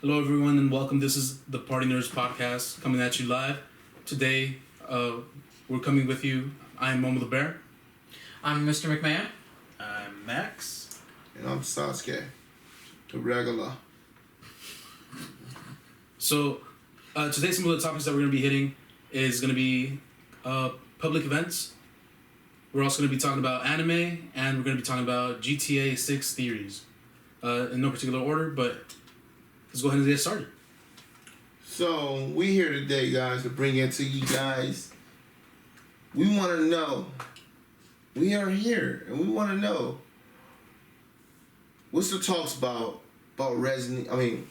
Hello, everyone, and welcome. This is the PartyNerds podcast coming at you live. Today, we're coming with you. I'm Momo the Bear. I'm Mr. McMahon. I'm Max. And I'm Sasuke, the regular. So, today, some of the topics that we're going to be hitting is going to be public events. We're also going to be talking about anime, and we're going to be talking about GTA 6 theories. In no particular order, but let's go ahead and get started. So, we here today, guys, to bring it to you guys. We want to know. We are here, and we want to know. What's the talks about Resident... I mean...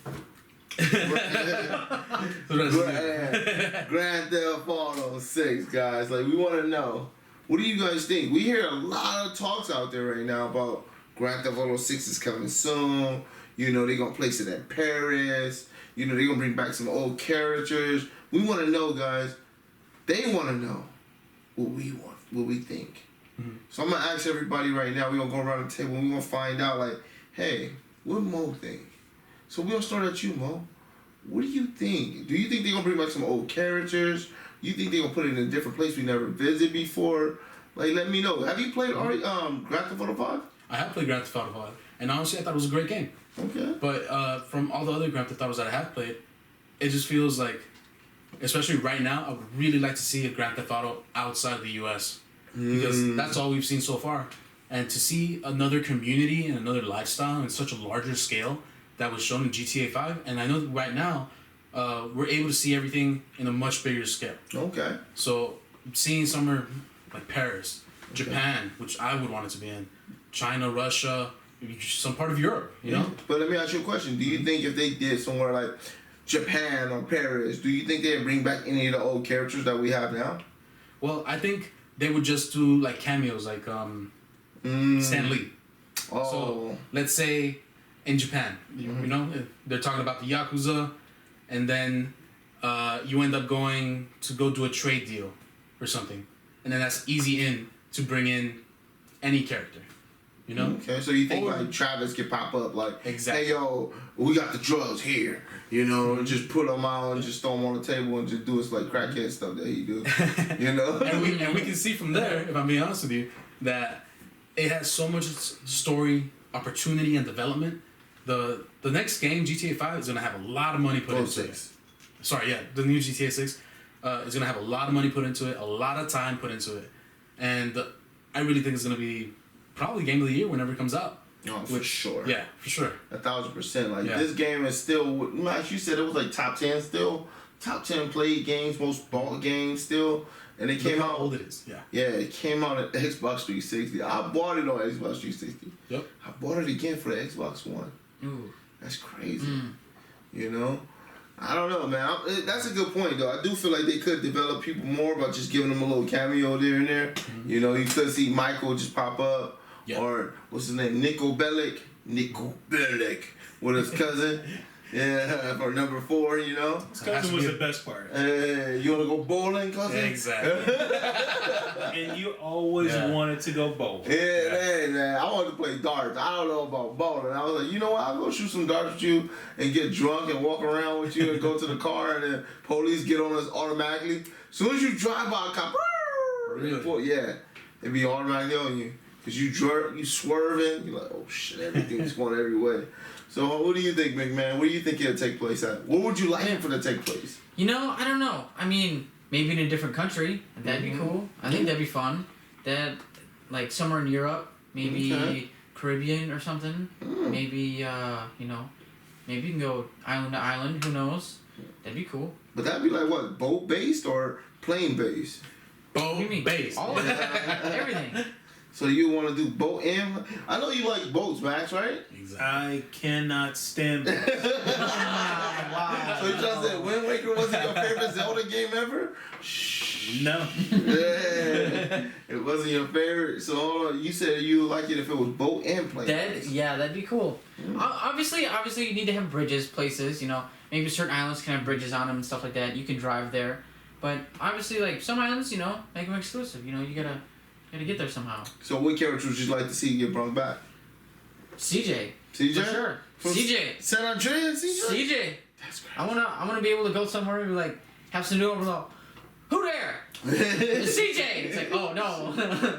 Grand Theft Auto 6, guys. Like, we want to know. What do you guys think? We hear a lot of talks out there right now about Grand Theft Auto 6 is coming soon. You know, they're going to place it in Paris. You know, they're going to bring back some old characters. We want to know, guys. They want to know what we want, what we think. Mm-hmm. So I'm going to ask everybody right now. We're going to go around the table and we're going to find out, like, hey, what Mo think? So we're going to start at you, Mo. What do you think? Do you think they're going to bring back some old characters? You think they're going to put it in a different place we never visited before? Like, let me know. Have you played already Grand Theft Auto 5? I have played Grand Theft Auto 5, and honestly, I thought it was a great game. Okay. But from all the other Grand Theft Autos that I have played, it just feels like, especially right now, I would really like to see a Grand Theft Auto outside the U.S. Because that's all we've seen so far. And to see another community and another lifestyle in such a larger scale that was shown in GTA 5, and I know that right now, we're able to see everything in a much bigger scale. Okay. So seeing somewhere like Paris, Japan, which I would want it to be in, China, Russia, some part of Europe, you know? But let me ask you a question. Do you think if they did somewhere like Japan or Paris, do you think they'd bring back any of the old characters that we have now? Well, I think they would just do like cameos, like Stan Lee. Oh. So let's say in Japan, you know, they're talking about the Yakuza, and then you end up going to go do a trade deal or something. And then that's easy in to bring in any character, you know? Okay, so you think like Travis could pop up like, exactly. Hey, yo, we got the drugs here, you know, and just put them out and just throw them on the table and just do us like crackhead stuff that he do, you know? and we can see from there, if I'm being honest with you, that it has so much story, opportunity, and development. The next game, GTA 5, is going to have a lot of money put into it. Sorry, yeah, the new GTA 6 is going to have a lot of money put into it, a lot of time put into it. And I really think it's going to be probably Game of the Year whenever it comes out. Oh, for sure. Yeah, for sure. 1,000%. Like, this game is still, Max, you said it was like top 10 still. Top 10 played games, most bought games still. And it came out. How old it is, yeah. Yeah, it came out at Xbox 360. I bought it on Xbox 360. Yep. I bought it again for the Xbox One. Ooh. That's crazy. You know? I don't know, man. That's a good point, though. I do feel like they could develop people more by just giving them a little cameo there and there. You know, you could see Michael just pop up. Yep. Or, what's his name? Nico Bellic with his cousin. Yeah, for number 4, you know? His cousin was the best part. You want to go bowling, cousin? Exactly. And you always wanted to go bowling. Yeah, man. I wanted to play darts. I don't know about bowling. I was like, you know what? I'll go shoot some darts with you and get drunk and walk around with you and go to the car and then police get on us automatically. As soon as you drive by a cop, really? Yeah, it'd be automatically on you. Because you swerving, you're like, oh shit, everything's going every way. So what do you think, McMahon? Where do you think it'll take place at? What would you like for it to take place? You know, I don't know. I mean, maybe in a different country. That'd be cool. I think that'd be fun. That, like, somewhere in Europe. Maybe Caribbean or something. Maybe, you know, maybe you can go island to island. Who knows? That'd be cool. But that'd be like what? Boat-based or plane-based? Boat-based. All of it. Everything. So you want to do boat and... I know you like boats, Max, right? Exactly. I cannot stand boats. Wow. So you just said Wind Waker wasn't your favorite Zelda game ever? No. Yeah. It wasn't your favorite. So hold on. You said you like it if it was boat and plane. That'd be cool. Obviously, you need to have bridges, places, you know. Maybe certain islands can have bridges on them and stuff like that. You can drive there. But obviously, like, some islands, you know, make them exclusive. You know, you gotta get there somehow. So what characters would you like to see get brought back? CJ. CJ? For sure. From CJ. San Andreas, CJ? CJ. That's crazy. I wanna be able to go somewhere and be like, have some new over the. Who there? CJ. It's like, oh no,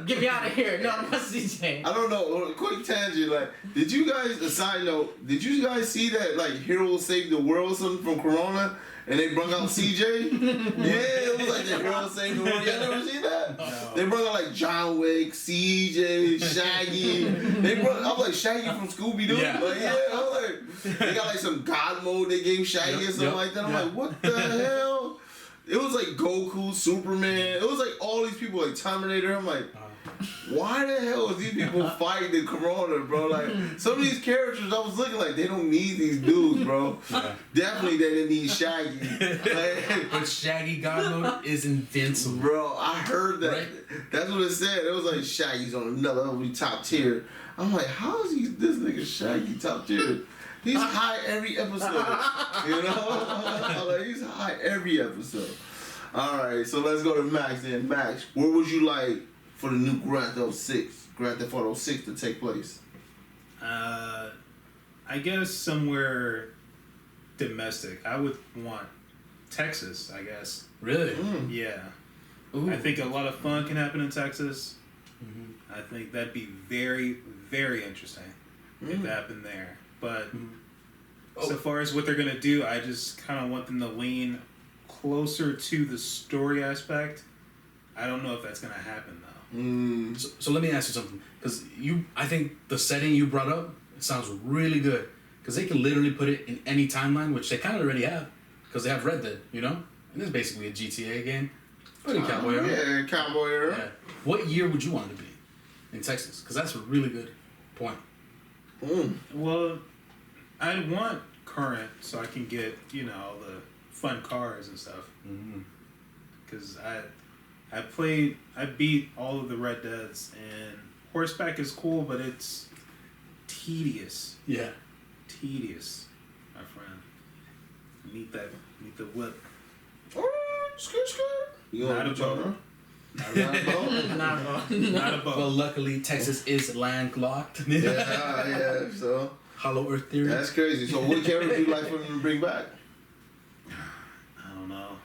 get me out of here. No, not CJ. I don't know. Quick tangent. Like, did you guys? A side note. Did you guys see that? Like, Hero Saved the World or something from Corona, and they brought out CJ. Yeah, it was like the Hero Saved the World. Y'all never seen that? No. They brought out like John Wick, CJ, Shaggy. They brought. I'm like Shaggy from Scooby Doo. Yeah. Like, yeah. I'm like, they got like some God mode they gave Shaggy or something like that. I'm like, what the hell? It was like Goku, Superman. It was like all these people, like Terminator. I'm like, why the hell is these people fighting the Corona, bro? Like, some of these characters, I was looking like, they don't need these dudes, bro. Yeah. Definitely they didn't need Shaggy. Like, But Shaggy God mode is invincible. bro, I heard that. Right? That's what it said. It was like, Shaggy's on another level, top tier. I'm like, how is this nigga Shaggy top tier? He's high every episode. You know? Like, he's high every episode. Alright, so let's go to Max then. Max, where would you like for the new Grand Theft Auto 6 to take place? I guess somewhere domestic. I would want Texas, I guess. Really? Yeah. Ooh. I think a lot of fun can happen in Texas. Mm-hmm. I think that'd be very, very interesting if that happened there. But so far as what they're going to do, I just kind of want them to lean closer to the story aspect. I don't know if that's going to happen, though. So let me ask you something, because I think the setting you brought up, it sounds really good, because they can literally put it in any timeline, which they kind of already have, because they have Red Dead, you know, and it's basically a GTA game, but in cowboy era. Yeah, cowboy era. Yeah. What year would you want it to be in Texas? Because that's a really good point. Well, I want current so I can get, you know, all the fun cars and stuff. Because I beat all of the Red Deads, and horseback is cool, but it's tedious. Yeah. Tedious, my friend. Meet the whip. Skirt. You Not a boat. Not a boat. Not a boat. Well, luckily Texas is landlocked. Yeah, so. Hollow Earth theory. That's crazy. So what character would you like for them to bring back? I don't know.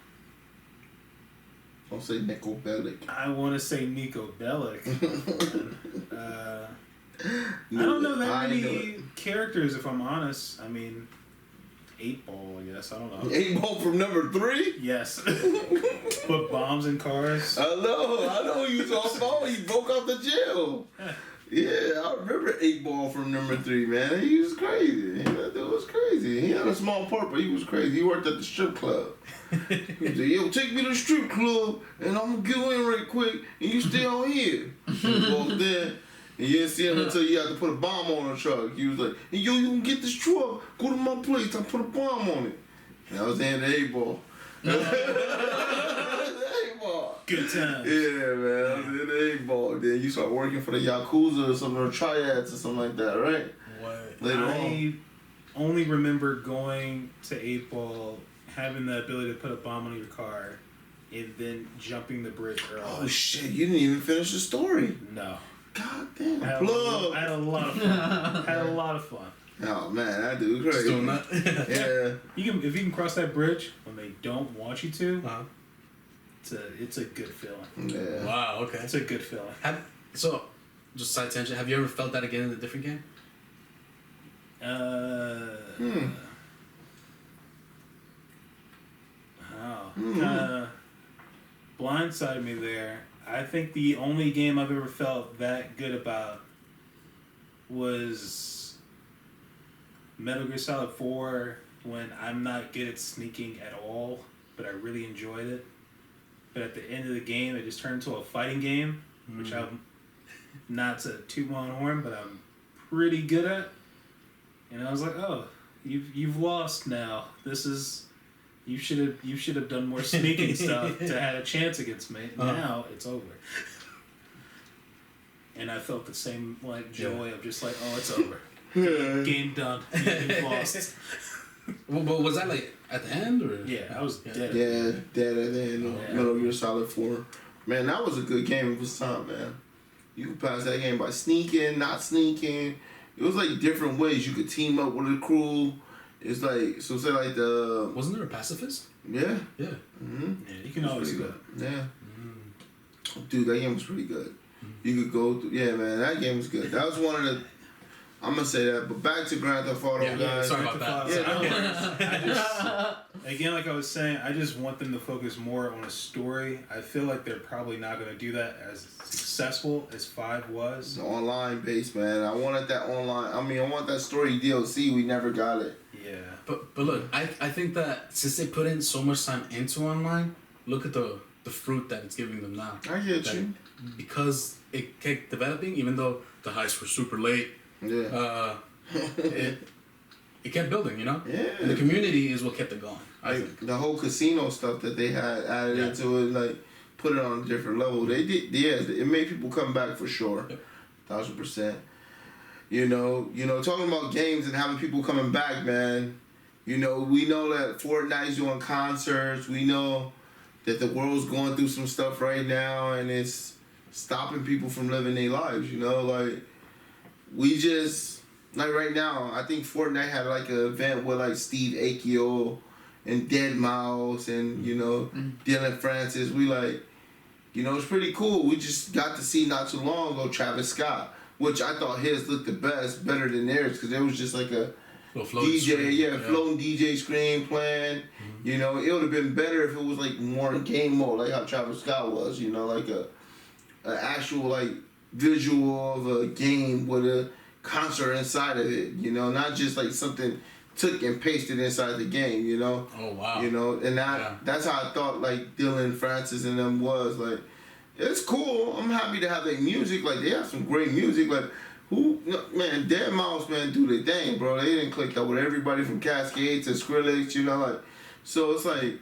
Don't say Nico Bellic. I want to say Nico Bellic. I don't know that many characters, if I'm honest. I mean, 8-Ball, I guess. I don't know. 8-Ball from number 3? Yes. Put bombs in cars. I know you talking about. He broke out the jail. Yeah, I remember 8-Ball from number 3, man. He was crazy. That dude was crazy. He had a small part, but he was crazy. He worked at the strip club. He was like, yo, take me to the strip club, and I'm gonna go in right quick, and you stay out here. He walked in, and you didn't see him until you had to put a bomb on the truck. He was like, hey, yo, you can get this truck, go to my place, I'll put a bomb on it. And I was in the 8-Ball. Good times. Yeah, man. I was in the 8-Ball. Then you start working for the Yakuza or something, or Triads or something like that, right? What? Later on. I only remember going to 8-Ball, having the ability to put a bomb on your car, and then jumping the bridge early. Oh, shit. You didn't even finish the story. No. God damn. I had a lot of fun. Had a lot of fun. Oh, man. That dude crazy. Just doing that. Yeah. If you can cross that bridge when they don't want you to, Uh-huh. it's a good feeling. Yeah. Wow. Okay. It's a good feeling. So, just side tangent. Have you ever felt that again in a different game? Blindsided me there. I think the only game I've ever felt that good about was Metal Gear Solid 4, when I'm not good at sneaking at all, but I really enjoyed it. But at the end of the game, it just turned into a fighting game, which I'm not to toot my own horn, but I'm pretty good at. And I was like, oh, you've lost now. This is you should have done more sneaking stuff to have a chance against me. Now it's over. And I felt the same joy of just oh, it's over. Game done. You've lost. Well, but was that at the end or? Yeah, I was dead. Yeah, dead at the end of Metal Gear Solid 4. Man, that was a good game of its time, man. You could pass that game by sneaking, not sneaking. it was like different ways you could team up with a crew. It's like so say like the wasn't there a pacifist? Yeah. Yeah. Mm-hmm. Yeah, you can always do that. Yeah. Dude, that game was pretty good. You could go through, yeah, man, that game was good. That was one of the, I'm gonna say that, but back to Grand Theft Auto, guys. Sorry about that. Yeah, no worries. I just, again, like I was saying, I just want them to focus more on a story. I feel like they're probably not going to do that as successful as 5 was. It's online based, man. I wanted that online. I mean, I want that story DLC. We never got it. Yeah. But look, I think that since they put in so much time into online, look at the fruit that it's giving them now. I get that you. Because it kept developing, even though the heists were super late. Yeah. It kept building, you know? Yeah. And the community is what kept it going, I like, think. the whole casino stuff that they had added Yeah. into it, like, put it on a different level. They did, yeah, it made people come back for sure. Yep. 1000%. You know, talking about games and having people coming back, man. You know, we know that Fortnite's doing concerts. We know that the world's going through some stuff right now, and it's stopping people from living their lives, you know? Like, we just, like right now, I think Fortnite had like an event with like Steve Aoki and Deadmau5 and, you know, Dylan Francis. We like, you know, it's pretty cool. We just got to see not too long ago Travis Scott, which I thought his looked the best, better than theirs, because there was just like a DJ, floating DJ screen playing. You know, it would have been better if it was like more game mode, like how Travis Scott was. You know, like a actual like visual of a game with a concert inside of it. You know, not just like something took and pasted inside the game. You know. Oh wow. You know, and that's how I thought like Dylan Francis and them was like. It's cool. I'm happy to have their music. Like they have some great music. Like man, Deadmau5 man do their thing, bro. They didn't click up with everybody from Cascade to Skrillex, you know, like. So it's like,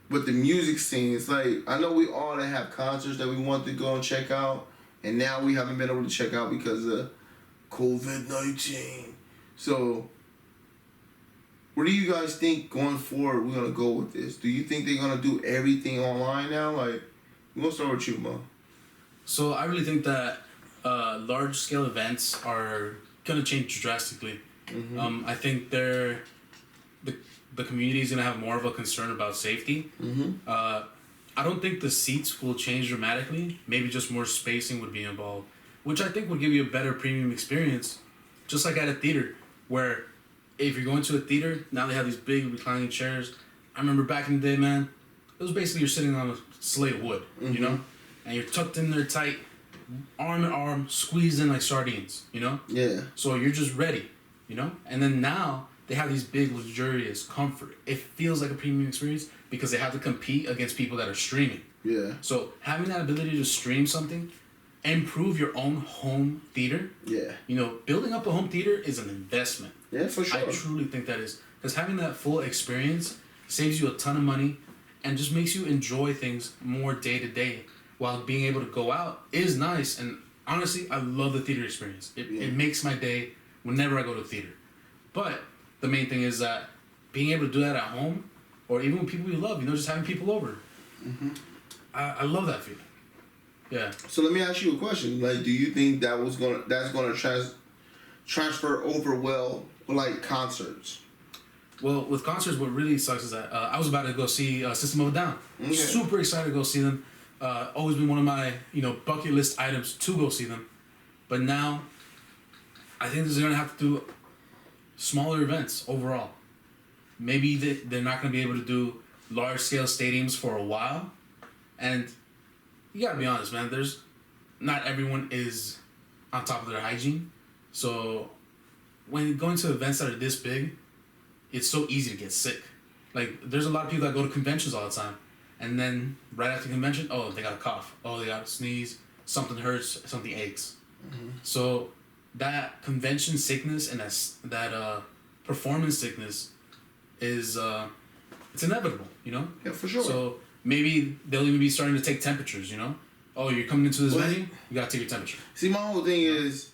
with the music scene, it's like I know we all have concerts that we want to go and check out, and now we haven't been able to check out because of COVID-19. So, where do you guys think going forward we're gonna go with this? Do you think they're gonna do everything online now? Like, we're gonna start with you, Mo. So I really think that large scale events are gonna change drastically. Mm-hmm. I think the community is gonna have more of a concern about safety. Mm-hmm. I don't think the seats will change dramatically. Maybe just more spacing would be involved, which I think would give you a better premium experience, just like at a theater, where if you're going to a theater, now they have these big reclining chairs. I remember back in the day, man, it was basically you're sitting on a slate of wood, you know? And you're tucked in there tight, arm in arm, squeezed in like sardines, you know? Yeah. So you're just ready, you know? And then now they have these big, luxurious comfort. It feels like a premium experience because they have to compete against people that are streaming. Yeah. So having that ability to stream something, improve your own home theater. Yeah. You know, building up a home theater is an investment. Yeah, for sure. I truly think that is. Because having that full experience saves you a ton of money and just makes you enjoy things more day to day. While being able to go out is nice. And honestly, I love the theater experience. It makes my day whenever I go to the theater. But the main thing is that being able to do that at home, or even with people you love, you know, just having people over. I love that feeling. Yeah. So let me ask you a question. Like, do you think that's gonna transfer over well with like concerts? Well, with concerts, what really sucks is that I was about to go see System of a Down. Okay. Super excited to go see them. Always been one of my bucket list items to go see them. But now, I think they're gonna have to do smaller events overall. Maybe they're not gonna be able to do large scale stadiums for a while, and you gotta be honest, man. Not everyone is on top of their hygiene, so when going to events that are this big, it's so easy to get sick. Like, there's a lot of people that go to conventions all the time, and then right after convention, oh, they got a cough, oh, they got a sneeze, something hurts, something aches. So that convention sickness and that performance sickness is it's inevitable, you know? Yeah, for sure. So maybe they'll even be starting to take temperatures, you know? Oh, you're coming into this venue, you gotta take your temperature. See, my whole thing is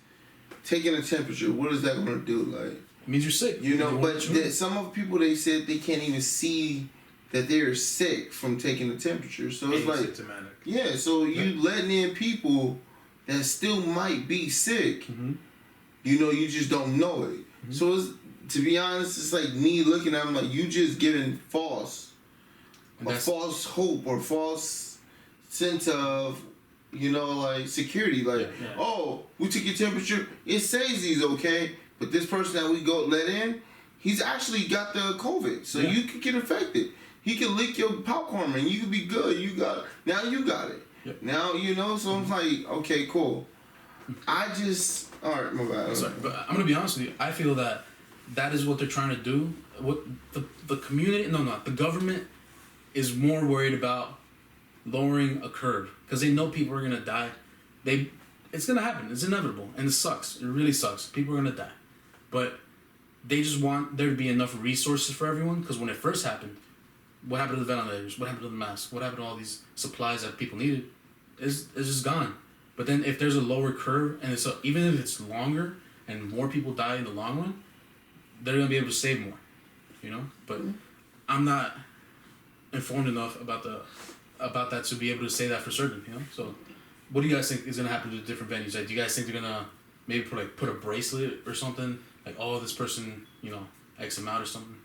taking a temperature. What is that gonna do? Like, It means you're sick. you know, but some of the people, they said they can't even see that they're sick from taking the temperature. So it's like, Asymptomatic. yeah, so you letting in people that still might be sick, you just don't know it. Mm-hmm. So it's, to be honest, it's like me looking at them like you just giving false hope or false sense of, like security. Like, oh, we took your temperature. It says he's okay, but this person that we let in, he's actually got the COVID, so you could get infected. He can lick your popcorn, and you could be good. Now you got it. Yep. Now so I'm like, okay, cool. All right, my bad. Sorry, but I'm gonna be honest with you. I feel that is what they're trying to do. What the community, the government is more worried about lowering a curve because they know people are gonna die. It's gonna happen. It's inevitable, and it sucks. It really sucks. People are gonna die, but they just want there to be enough resources for everyone. Because when it first happened, what happened to the ventilators? What happened to the masks? What happened to all these supplies that people needed? It's just gone. But then if there's a lower curve and even if it's longer and more people die in the long run, they're gonna be able to save more, But I'm not informed enough about that to be able to say that for certain, So, what do you guys think is gonna happen to the different venues? Like, do you guys think they're gonna maybe put a bracelet or something like, oh, this person, X amount or something?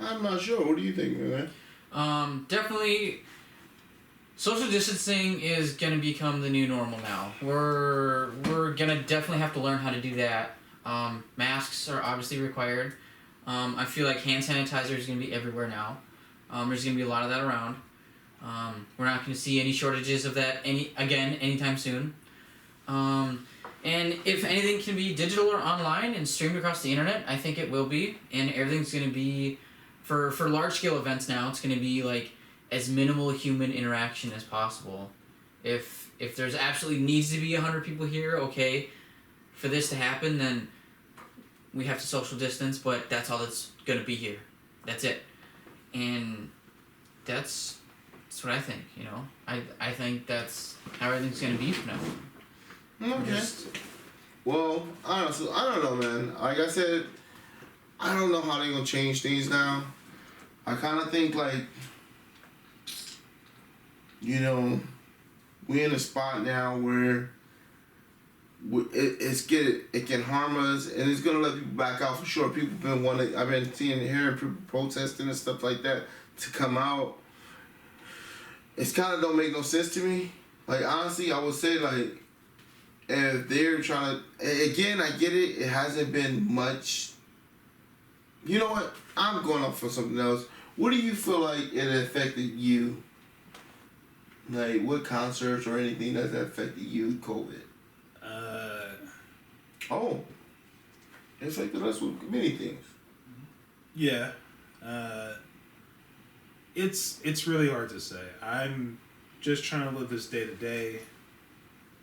I'm not sure. What do you think, man? Definitely. Social distancing is gonna become the new normal now. We're gonna definitely have to learn how to do that. Masks are obviously required. I feel like hand sanitizer is gonna be everywhere now. There's gonna be a lot of that around. We're not gonna see any shortages of that anytime soon. And if anything can be digital or online and streamed across the internet, I think it will be. And everything's gonna be for large scale events now. It's gonna be like as minimal human interaction as possible. If there's absolutely needs to be 100 people here, okay, for this to happen, then we have to social distance, but that's all that's gonna be here. That's it. And that's what I think, I think that's how everything's gonna be from now. Okay. Well, honestly, I don't know, man. Like I said, I don't know how they're gonna change things now. I kind of think like, we're in a spot now where it can harm us, and it's gonna let people back out for sure. People I've been seeing and hearing people protesting and stuff like that to come out. It's kind of don't make no sense to me. Like, honestly, I would say like, if they're trying to, again, I get it. It hasn't been much. You know what? I'm going up for something else. What do you feel like it affected you? Like, what concerts or anything that affected you, COVID? It's like the rest with many things. Yeah. It's really hard to say. I'm just trying to live this day to day.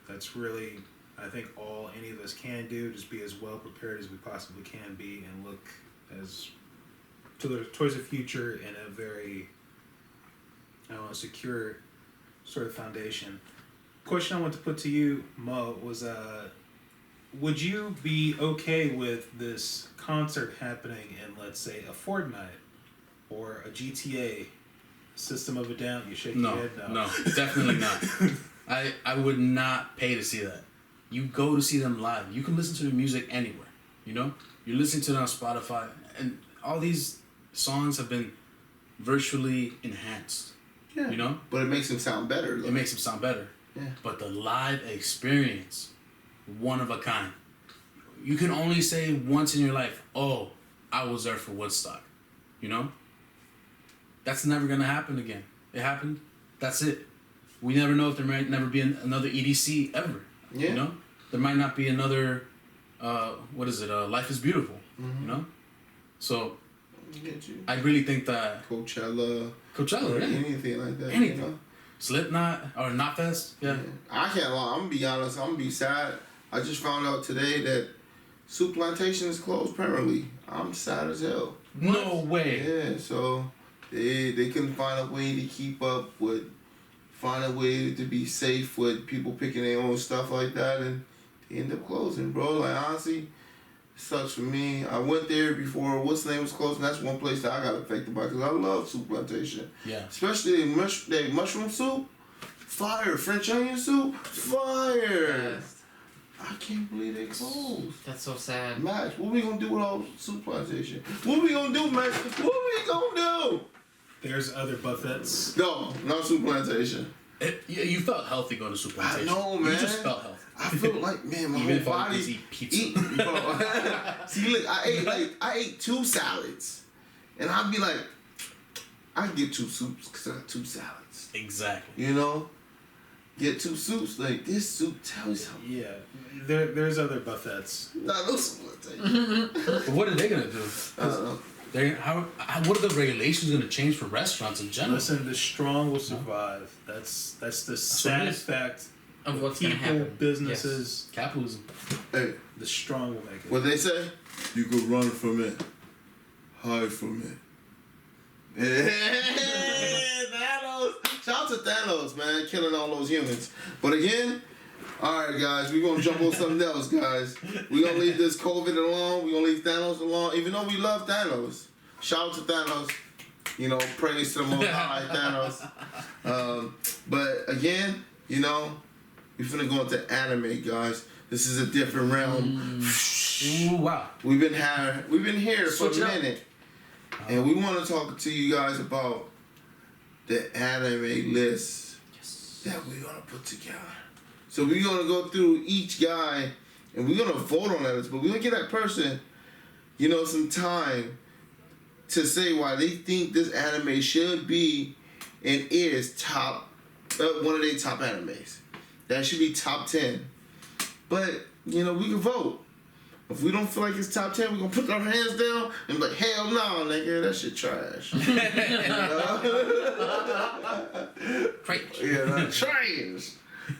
That's really, I think, all any of us can do. Just be as well prepared as we possibly can be and look towards the future in a very, secure sort of foundation. Question I want to put to you, Mo, was would you be okay with this concert happening in, let's say, a Fortnite or a GTA, System of a Down? You shake your head? No, definitely not. I would not pay to see that. You go to see them live. You can listen to the music anywhere, You're listening to it on Spotify, and all these songs have been virtually enhanced. Yeah. But it makes them sound better. It makes them sound better. Yeah. But the live experience, one of a kind. You can only say once in your life, oh, I was there for Woodstock. That's never going to happen again. It happened. That's it. We never know if there might never be another EDC ever. Yeah. There might not be another, Life is Beautiful. Mm-hmm. So, I really think that Coachella, or anything like that. Anything. Slipknot or Knotfest. Yeah. I can't lie. I'm gonna be honest. I'm gonna be sad. I just found out today that Soup Plantation is closed permanently. I'm sad as hell. No way. Yeah. So they couldn't find a way to keep up with, find a way to be safe with people picking their own stuff like that, and they end up closing, bro. Like, honestly, sucks for me. I went there before what's the name was closed, and that's one place that I got affected by because I love Soup Plantation. Yeah. Especially the mushroom soup, fire. French onion soup, fire. Yes. I can't believe they closed. That's so sad. Max, what we gonna do with our soup plantation? What we gonna do, Max? What we gonna do? There's other buffets. No, not soup plantation. You felt healthy going to soup plantation. I know, man. You just felt healthy. I feel like, man, my Even whole if I body was eat pizza. See, look, I ate 2 salads, and I'd be like, I get 2 soups because I got 2 salads. Exactly. You know, get 2 soups. Like this soup tells you something. Yeah, there's other buffets. Nah, no soup plantation. But what are they gonna do? I don't know. What are the regulations gonna change for restaurants in general? Listen, the strong will survive. That's the sad fact Of what's people, gonna happen. businesses. Capitalism. Hey, The strong will make it. what they say? You could run from it, hide from it. Thanos! Shout out to Thanos, man, killing all those humans. But again, alright guys, we're gonna jump on something else, guys. We're gonna leave this COVID alone, we're gonna leave Thanos alone, even though we love Thanos. Shout out to Thanos. You know, praise to the Most High, Thanos. But again, you know, we finna go into anime, guys. This is a different realm. Ooh, wow. We've been here for Switch a it up. minute, and we want to talk to you guys about the anime list that we're gonna put together. So we're gonna go through each guy, and we're gonna vote on that list. But we're gonna give that person, you know, some time to say why they think this anime should be and is top, one of their top animes. That should be top 10. But you know, we can vote. If we don't feel like it's top 10, we're gonna put our hands down and be like, hell no, nigga, that shit trash. Yeah, that's trash.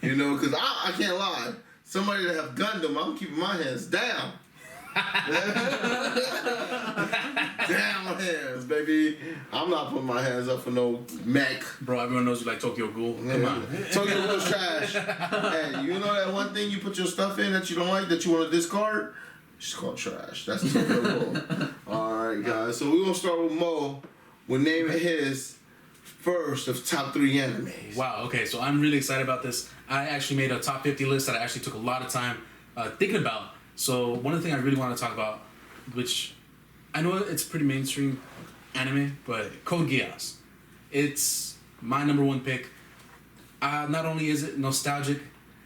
You know, because I can't lie. Somebody that have Gundam, I'm keeping my hands down. Down hands, baby. I'm not putting my hands up for no mech. Bro, everyone knows you like Tokyo Ghoul. Come on. Tokyo Ghoul's trash. Hey, you know that one thing you put your stuff in that you don't like, that you want to discard? It's called trash. That's Tokyo Ghoul. Alright, guys. So we're going to start with Mo. We're naming his first of top 3 animes. Wow, okay, so I'm really excited about this. I actually made a top 50 list that I actually took a lot of time thinking about. So one of the things I really want to talk about, which I know it's pretty mainstream anime, but Code Geass. It's my number 1 pick. Not only is it nostalgic,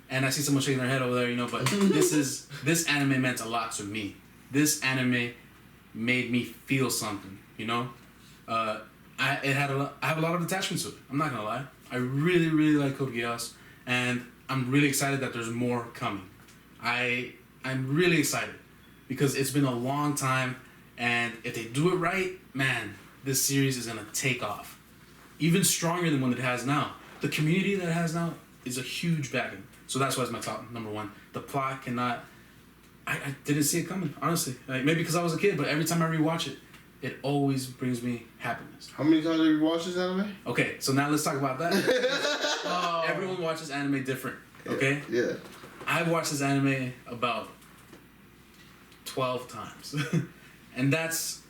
and I see someone shaking their head over there, you know, but this anime meant a lot to me. This anime made me feel something, you know. I have a lot of attachment to it. I'm not gonna lie. I really, really like Code Geass, and I'm really excited that there's more coming. I'm really excited because it's been a long time, and if they do it right, man, this series is gonna take off, even stronger than what it has now. The community that it has now is a huge backing, so that's why it's my top number 1. The plot cannot. I didn't see it coming, honestly. Like, maybe because I was a kid, but every time I rewatch it, it always brings me happiness. How many times have you watched this anime? Okay, so now let's talk about that. Everyone watches anime different, okay? Yeah. I've watched this anime about 12 times. And that's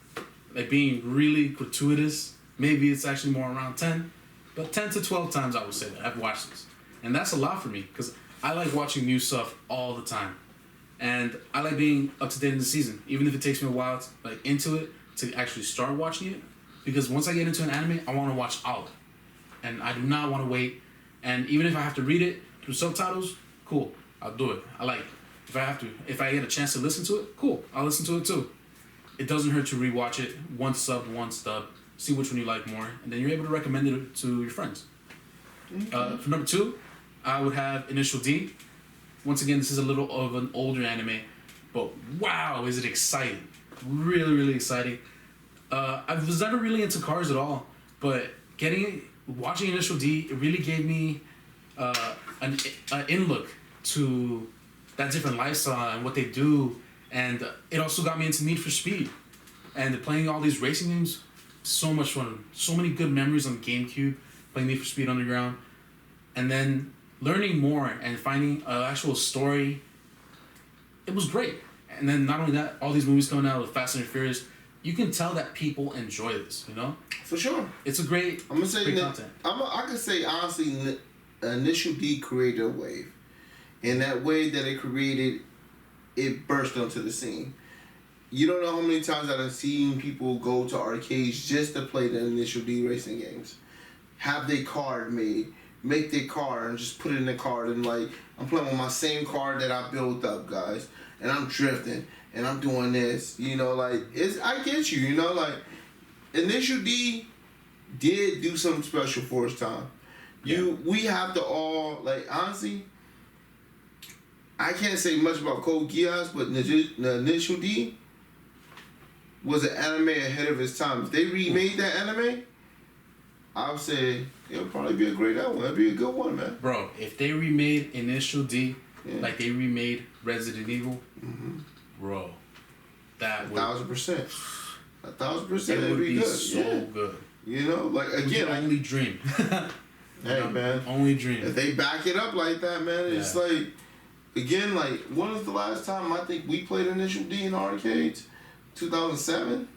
like being really gratuitous. Maybe it's actually more around 10. But 10 to 12 times I would say that I've watched this. And that's a lot for me because I like watching new stuff all the time. And I like being up to date in the season, even if it takes me a while to, like, into it to actually start watching it. Because once I get into an anime, I want to watch all of it. And I do not want to wait. And even if I have to read it through subtitles, cool. I'll do it. I like it. If I get a chance to listen to it, cool. I'll listen to it too. It doesn't hurt to rewatch it, one sub, see which one you like more, and then you're able to recommend it to your friends. Okay. For number 2, I would have Initial D. Once again, this is a little of an older anime, but wow, is it exciting. Really, really exciting. I was never really into cars at all, but watching Initial D, it really gave me an in-look to that different lifestyle and what they do, and it also got me into Need for Speed, and playing all these racing games. So much fun, so many good memories on GameCube playing Need for Speed Underground, and then learning more and finding an actual story. It was great. And then not only that, all these movies coming out with Fast and Furious, you can tell that people enjoy this, you know. For sure. It's a great. I'm gonna say great that. content. I can say honestly, Initial D created a wave. And that wave that it created, it burst onto the scene. You don't know how many times I've seen people go to arcades just to play the Initial D racing games. Have their card made, make their card, and just put it in the card. And like, I'm playing with my same card that I built up, guys. And I'm drifting, and I'm doing this. You know, like, I get you, you know, like, Initial D did do something special for its time. We have to all, like, honestly, I can't say much about Code Geass, but the Initial D was an anime ahead of its time. If they remade that anime, I would say it would probably be a great one. That'd be a good one, man. Bro, if they remade Initial D like they remade Resident Evil, bro, that would 1,000%. 1,000%. It It'd would be be good. so good. You know, like again, only dream. Hey man, only dream. If they back it up like that, man, it's like, again, like, when was the last time I think we played Initial D in arcades? 2007.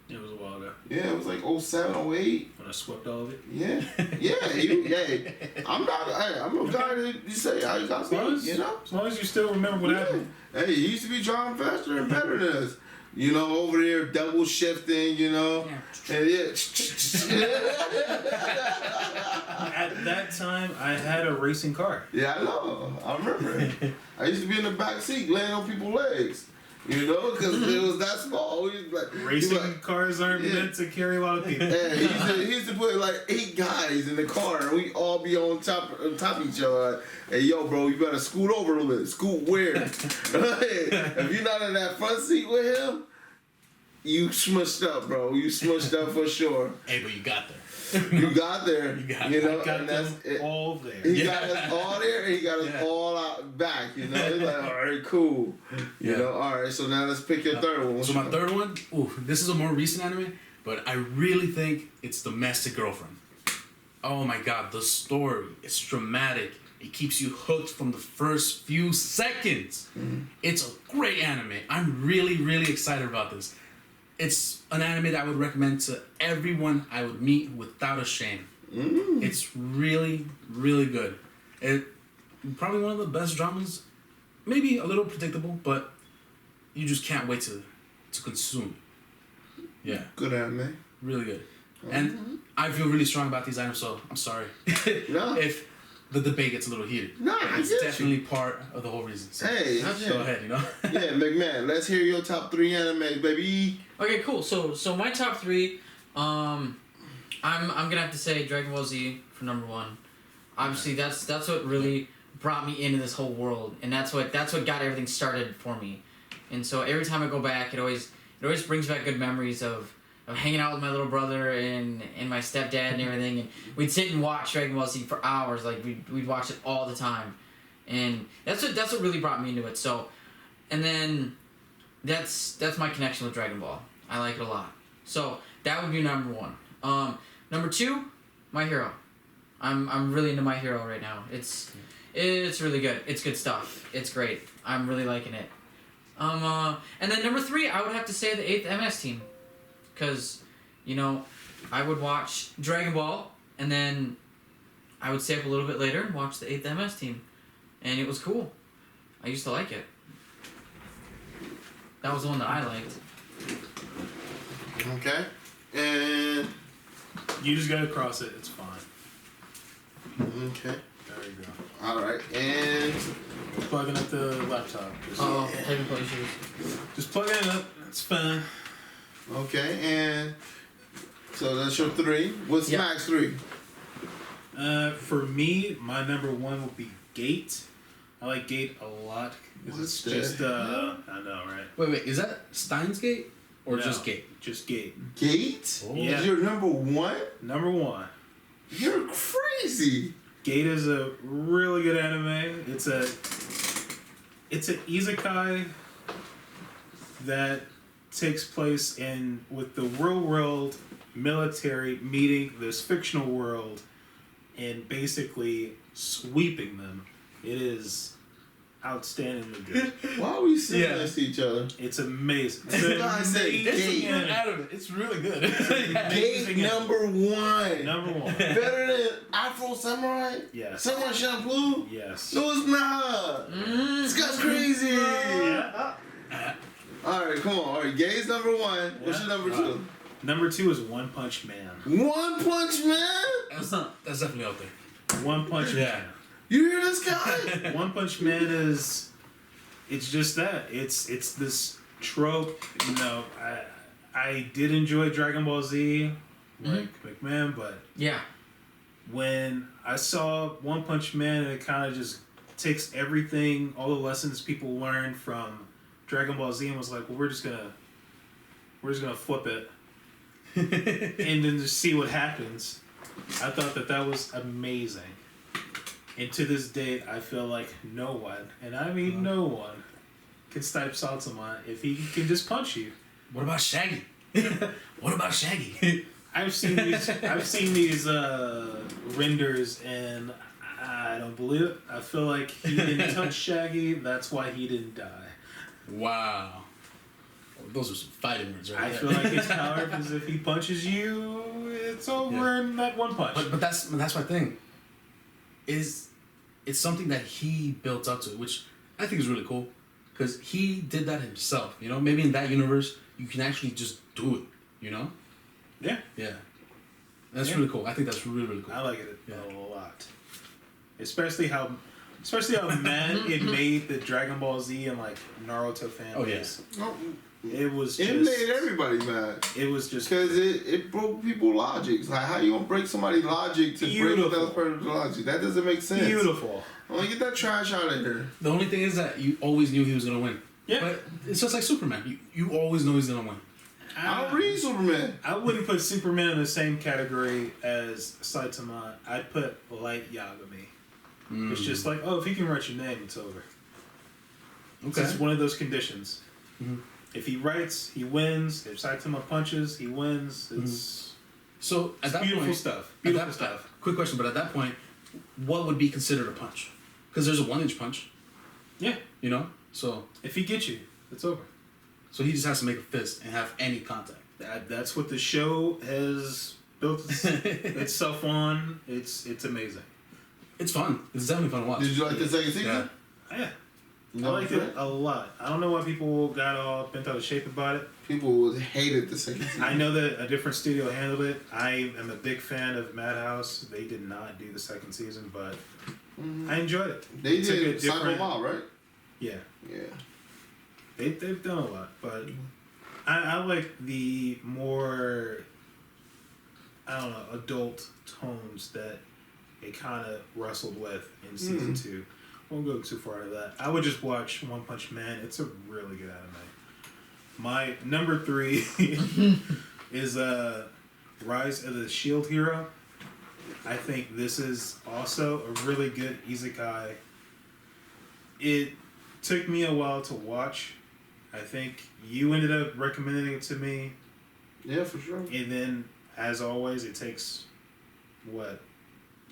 It was a while ago. Yeah, it was like 07, 08. When I swept all of it. Yeah, I'm a guy that you say I got things, you know. As long as you still remember what happened. Hey, he used to be driving faster and better than us. You know, over there double shifting, you know. And At that time, I had a racing car. Yeah, I know. I remember. I used to be in the back seat laying on people's legs. You know, because it was that small. Racing cars aren't meant to carry a lot of people. Yeah, he used to put like 8 guys in the car, and we all be on top of each other. Like, hey, yo, bro, you better scoot over a little bit. Scoot where? If you're not in that front seat with him, you smushed up, bro. You smushed up for sure. Hey, but you got there. You got there. You know, and that's it. All there. He got us all there, and he got us all out back. You know, he's like, all right, cool. You know, all right. So now let's pick your third one. So my third one, this is a more recent anime, but I really think it's Domestic Girlfriend. Oh my god, the story is dramatic. It keeps you hooked from the first few seconds. It's a great anime. I'm really, really excited about this. It's an anime that I would recommend to everyone I would meet without a shame. It's really, really good. Probably one of the best dramas. Maybe a little predictable, but you just can't wait to consume. Yeah. Good anime. Really good. And I feel really strong about these items, so I'm sorry if the debate gets a little heated. It's definitely part of the whole reason. So hey, go ahead, you know. Yeah, McMahon, let's hear your top 3 animes, baby. Okay, cool. So my top 3, I'm gonna have to say Dragon Ball Z for number 1. Obviously, that's what really brought me into this whole world, and that's what got everything started for me. And so every time I go back, it always brings back good memories of hanging out with my little brother and my stepdad and everything, and we'd sit and watch Dragon Ball Z for hours. Like we'd watch it all the time, and that's what really brought me into it. So, and then that's my connection with Dragon Ball. I like it a lot. So that would be number 1. Number 2, My Hero. I'm really into My Hero right now. It's really good. It's good stuff. It's great. I'm really liking it. And then number 3, I would have to say the 8th MS team. Because, you know, I would watch Dragon Ball, and then I would stay up a little bit later and watch the 8th MS team. And it was cool. I used to like it. That was the one that I liked. Okay. And you just gotta cross it. It's fine. Okay. There you go. All right. And Plugging up the laptop. Technical issues. Just plug it up. It's fine. Okay. And so that's your 3. What's Max 3? For me, my number 1 would be Gate. I like Gate a lot. It's just I know, right? Wait, is that Steins Gate or just Gate? Just Gate. Gate? Oh. Yeah. Is your number 1? Number 1. You're crazy. Gate is a really good anime. It's an isekai that takes place with the real world military meeting this fictional world and basically sweeping them. It is outstandingly good. Why are we sitting next to each other? It's amazing. You guys say It's Gate. good anime. It's really good. Gate number one. Number one. Better than Afro Samurai? Yes. Samurai Champloo? Yes. No, it's not. This guy's crazy. Yeah. Alright, come on. Alright, Gate's number one. What's your number two? Number two is One Punch Man. One Punch Man? That's definitely out there. One Punch Man. You hear this guy? One Punch Man is, it's just that. It's this trope. You know, I did enjoy Dragon Ball Z, like McMahon, but Yeah. when I saw One Punch Man, it kind of just takes everything, all the lessons people learned from Dragon Ball Z, and was like, well, we're just gonna flip it, and then just see what happens. I thought that was amazing. And to this date, I feel like no one, and I mean no one, can snipe Satsuma if he can just punch you. What about Shaggy? What about Shaggy? I've seen these renders, and I don't believe it. I feel like he didn't touch Shaggy. That's why he didn't die. Wow. Those are some fighting words right I there. feel like his power is if he punches you, it's over in that one punch. But that's my thing. It's something that he built up to, which I think is really cool, because he did that himself. You know, maybe in that universe you can actually just do it. You know. Yeah. Yeah. That's really cool. I think that's really cool. I like it a lot. Especially how mad it made the Dragon Ball Z and like Naruto fan base. Oh, It was it just, made everybody mad. It was just because it broke people's logic. Like, how you gonna break somebody's logic to break another person's logic? That doesn't make sense. Beautiful. I'm like, get that trash out of here. The only thing is that you always knew he was gonna win. Yeah. But it's just like Superman. You always know he's gonna win. I don't read Superman. I wouldn't put Superman in the same category as Saitama. I'd put Light Yagami. It's just like, oh, if he can write your name, it's over. Okay. It's one of those conditions. Mm-hmm. If he writes, he wins. If Saitama punches, he wins. It's so at that beautiful point, stuff. Beautiful stuff. Quick question, but at that point, what would be considered a punch? Because there's a 1-inch punch. Yeah. You know, so if he gets you, it's over. So he just has to make a fist and have any contact. That's what the show has built itself on. It's amazing. It's fun. It's definitely fun to watch. Did you like the second season? Yeah. You I liked it a lot. I don't know why people got all bent out of shape about it. People hated the second season. I know that a different studio handled it. I am a big fan of Madhouse. They did not do the second season, but I enjoyed it. They took did Psycho Mall, right? Yeah. Yeah. They've done a lot, but I like the more, I don't know, adult tones that it kind of wrestled with in season 2. Won't go too far into that. I would just watch One Punch Man. It's a really good anime. My number 3 is Rise of the Shield Hero. I think this is also a really good isekai. It took me a while to watch. I think you ended up recommending it to me. Yeah, for sure. And then, as always, it takes,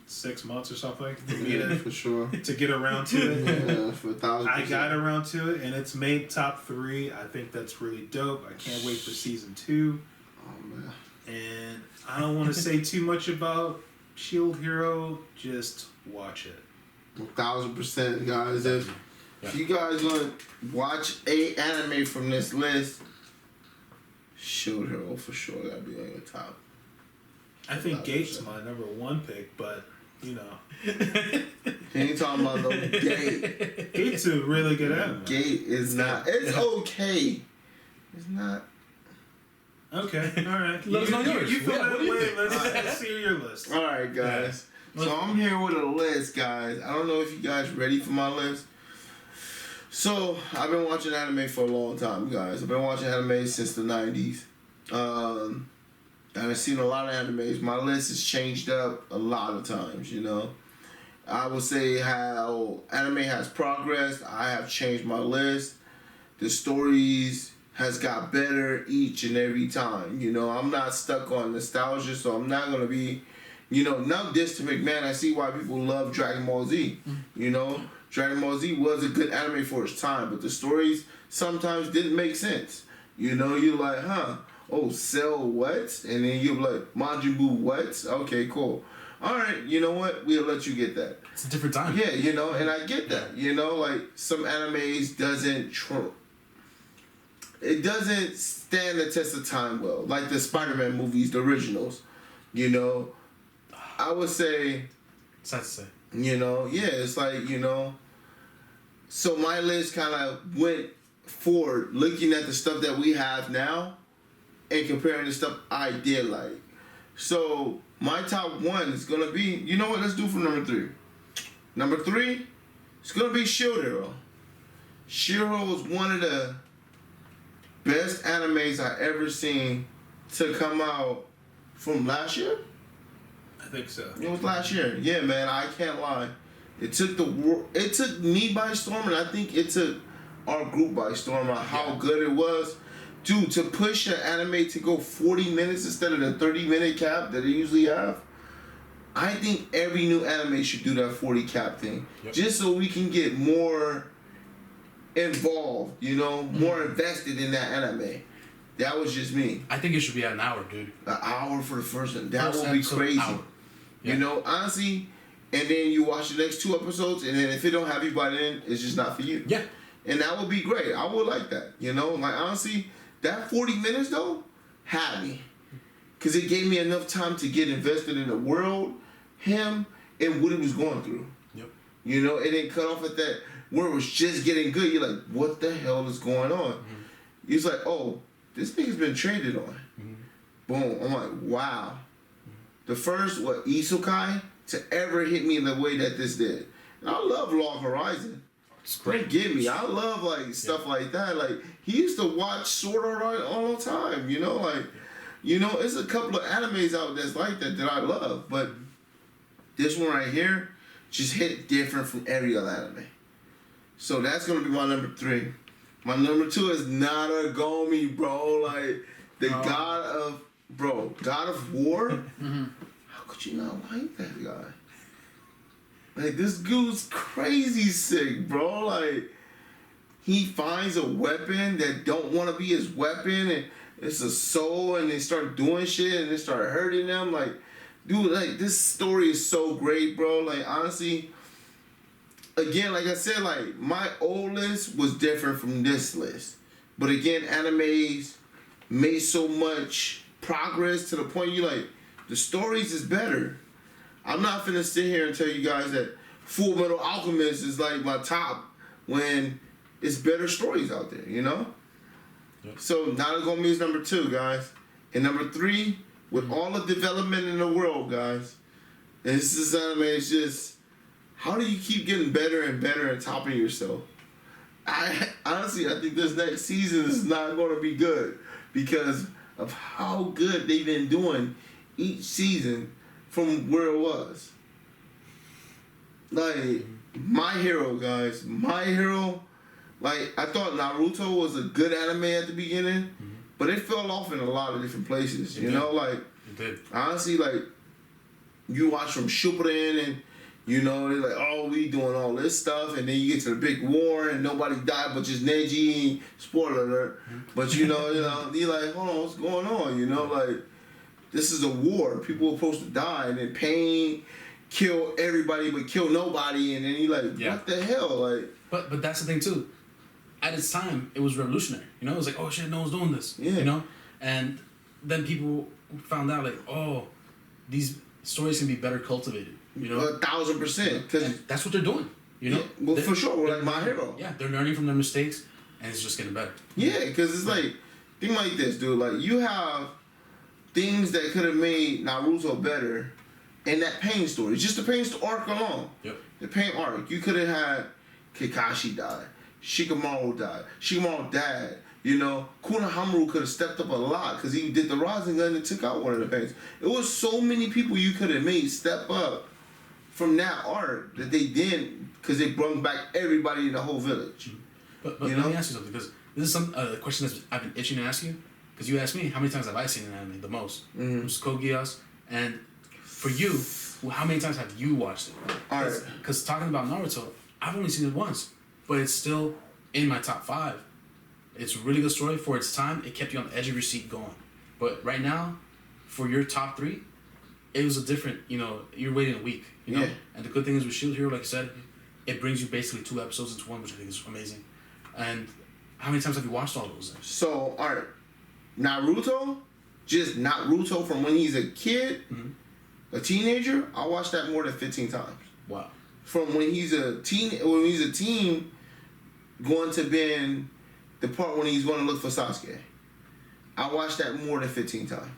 6 months or something for me for sure. to get around to it. Yeah, for 1,000%. I got around to it, and it's made top 3. I think that's really dope. I can't wait for season 2. Oh, man. And I don't want to say too much about Shield Hero. Just watch it. 1,000%, guys. If you guys gonna watch a anime from this list, Shield Hero for sure. That'd be on your top. I think Gate's my number 1 pick, but you know, He ain't talking about no Gate. Gate's a really good anime. Gate is not. It's okay. It's not. Okay, all right. Let us know yours. You feel Yeah, that what do you way? think? Let's see your list. All right, guys. So I'm here with a list, guys. I don't know if you guys ready for my list. So I've been watching anime for a long time, guys. I've been watching anime since the 90s. And I've seen a lot of animes. My list has changed up a lot of times, you know. I would say how anime has progressed. I have changed my list. The stories has got better each and every time. You know, I'm not stuck on nostalgia, so I'm not going to be, you know, not this to McMahon. I see why people love Dragon Ball Z. You know, Dragon Ball Z was a good anime for its time, but the stories sometimes didn't make sense. You know, you're like, huh? Oh, Cell what? And then you're like, Majin Buu what? Okay, cool. All right, you know what? We'll let you get that. It's a different time. Yeah, you know, and I get that. You know, like some animes it doesn't stand the test of time well. Like the Spider-Man movies, the originals. You know, I would say. Sad to say. You know, yeah, it's like, you know. So my list kind of went forward, looking at the stuff that we have now, and comparing the stuff I did like. So my top one is gonna be, you know what? Let's do for number 3. Number 3, it's gonna be Shield Hero. Shield Hero was one of the best animes I ever seen to come out from last year. I think so. It was last year. Yeah, man, I can't lie. It took me by storm, and I think it took our group by storm on how good it was. Dude, to push an anime to go 40 minutes instead of the 30-minute cap that they usually have, I think every new anime should do that 40 cap thing. Yep. Just so we can get more involved, you know, more invested in that anime. That was just me. I think it should be at an hour, dude. An hour for the first one. That would be crazy. Yeah. You know, honestly, and then you watch the next 2 episodes, and then if it don't have you by then, it's just not for you. Yeah. And that would be great. I would like that. You know, like honestly, that 40 minutes though had me. Because it gave me enough time to get invested in the world, him, and what he was going through. Yep. You know, and then cut off at that where it was just getting good. You're like, what the hell is going on? Mm-hmm. It's like, oh, this nigga's been traded on. Mm-hmm. Boom. I'm like, wow. Mm-hmm. The first, isekai to ever hit me in the way that this did. And I love Log Horizon. It's great. Don't get me. I love like stuff like that. Like he used to watch Sword Art all the time. You know, like you know, it's a couple of animes out that's like that I love. But this one right here just hit different from every other anime. So that's gonna be my number 3. My number 2 is Naragami, bro. Like the God of War. Mm-hmm. How could you not like that guy? Like, this dude's crazy sick, bro. Like, he finds a weapon that don't want to be his weapon, and it's a soul, and they start doing shit, and they start hurting them. Like, dude, like, this story is so great, bro. Like, honestly, again, like I said, like, my old list was different from this list. But again, animes made so much progress to the point you're like, the stories is better. I'm not finna sit here and tell you guys that Full Metal Alchemist is like my top when it's better stories out there, you know? Yep. So Naragami is number 2, guys. And number 3, with all the development in the world, guys, this anime is just, how do you keep getting better and better and topping yourself? I think this next season is not going to be good because of how good they've been doing each season from where it was. Like, My Hero, guys. My Hero, like, I thought Naruto was a good anime at the beginning, but it fell off in a lot of different places. You know, like, it did. Honestly, like, you watch from Shippuden and, you know, they're like, oh, we doing all this stuff, and then you get to the big war and nobody died but just Neji, spoiler alert. But, you know, you're like, hold on, what's going on? You know, like, this is a war. People are supposed to die, and then Pain kill everybody but kill nobody, and then you're like, what the hell? Like, but that's the thing too. At its time, it was revolutionary. You know, it was like, oh shit, no one's doing this. Yeah. You know, and then people found out like, oh, these stories can be better cultivated. You know, 1,000%. Because that's what they're doing. You know, well, for sure. We're like My Hero. Yeah, they're learning from their mistakes, and it's just getting better. Yeah, because it's like, think like this, dude. Like, you have things that could have made Naruto better in that Pain story. Just the Pain arc alone. Yep. The Pain arc. You could have had Kakashi die. Shikamaru died. Shikamaru died. You know, Konohamaru could have stepped up a lot because he did the Rasengan and took out one of the Pains. It was so many people you could have made step up from that arc that they didn't because they brought back everybody in the whole village. But let me ask you something, because this is some question that I've been itching to ask you. Because you asked me, how many times have I seen an anime the most? It was Code Geass. And for you, how many times have you watched it? All right. Because talking about Naruto, I've only seen it once, but it's still in my top 5. It's a really good story for its time. It kept you on the edge of your seat going. But right now, for your top 3, it was a different, you're waiting a week, Yeah. And the good thing is with Shield Hero, like I said, it brings you basically 2 episodes into one, which I think is amazing. And how many times have you watched all those? So, alright. Naruto, just Naruto from when he's a kid, a teenager, I watched that more than 15 times. Wow. From when he's a teen, going to being the part when he's going to look for Sasuke. I watched that more than 15 times.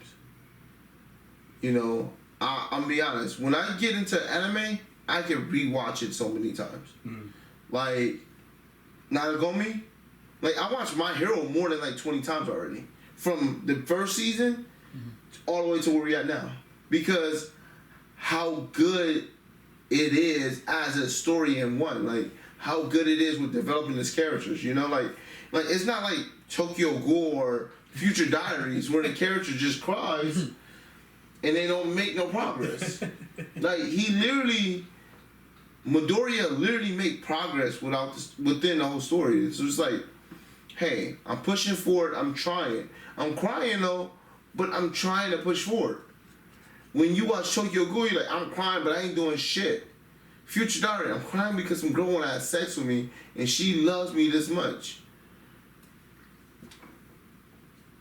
I'm be honest. When I get into anime, I can rewatch it so many times. Like, Naragami, like I watched My Hero more than like 20 times already. From the first season all the way to where we're at now. Because how good it is as a story in one. Like, how good it is with developing his characters, like it's not like Tokyo Ghoul or Future Diaries where the character just cries and they don't make no progress. Like, Midoriya literally make progress within the whole story. So it's like, hey, I'm pushing forward, I'm trying. I'm crying though, but I'm trying to push forward. When you watch Tokyo Ghoul, you're like, I'm crying, but I ain't doing shit. Future Diary, I'm crying because some girl wanna have sex with me and she loves me this much.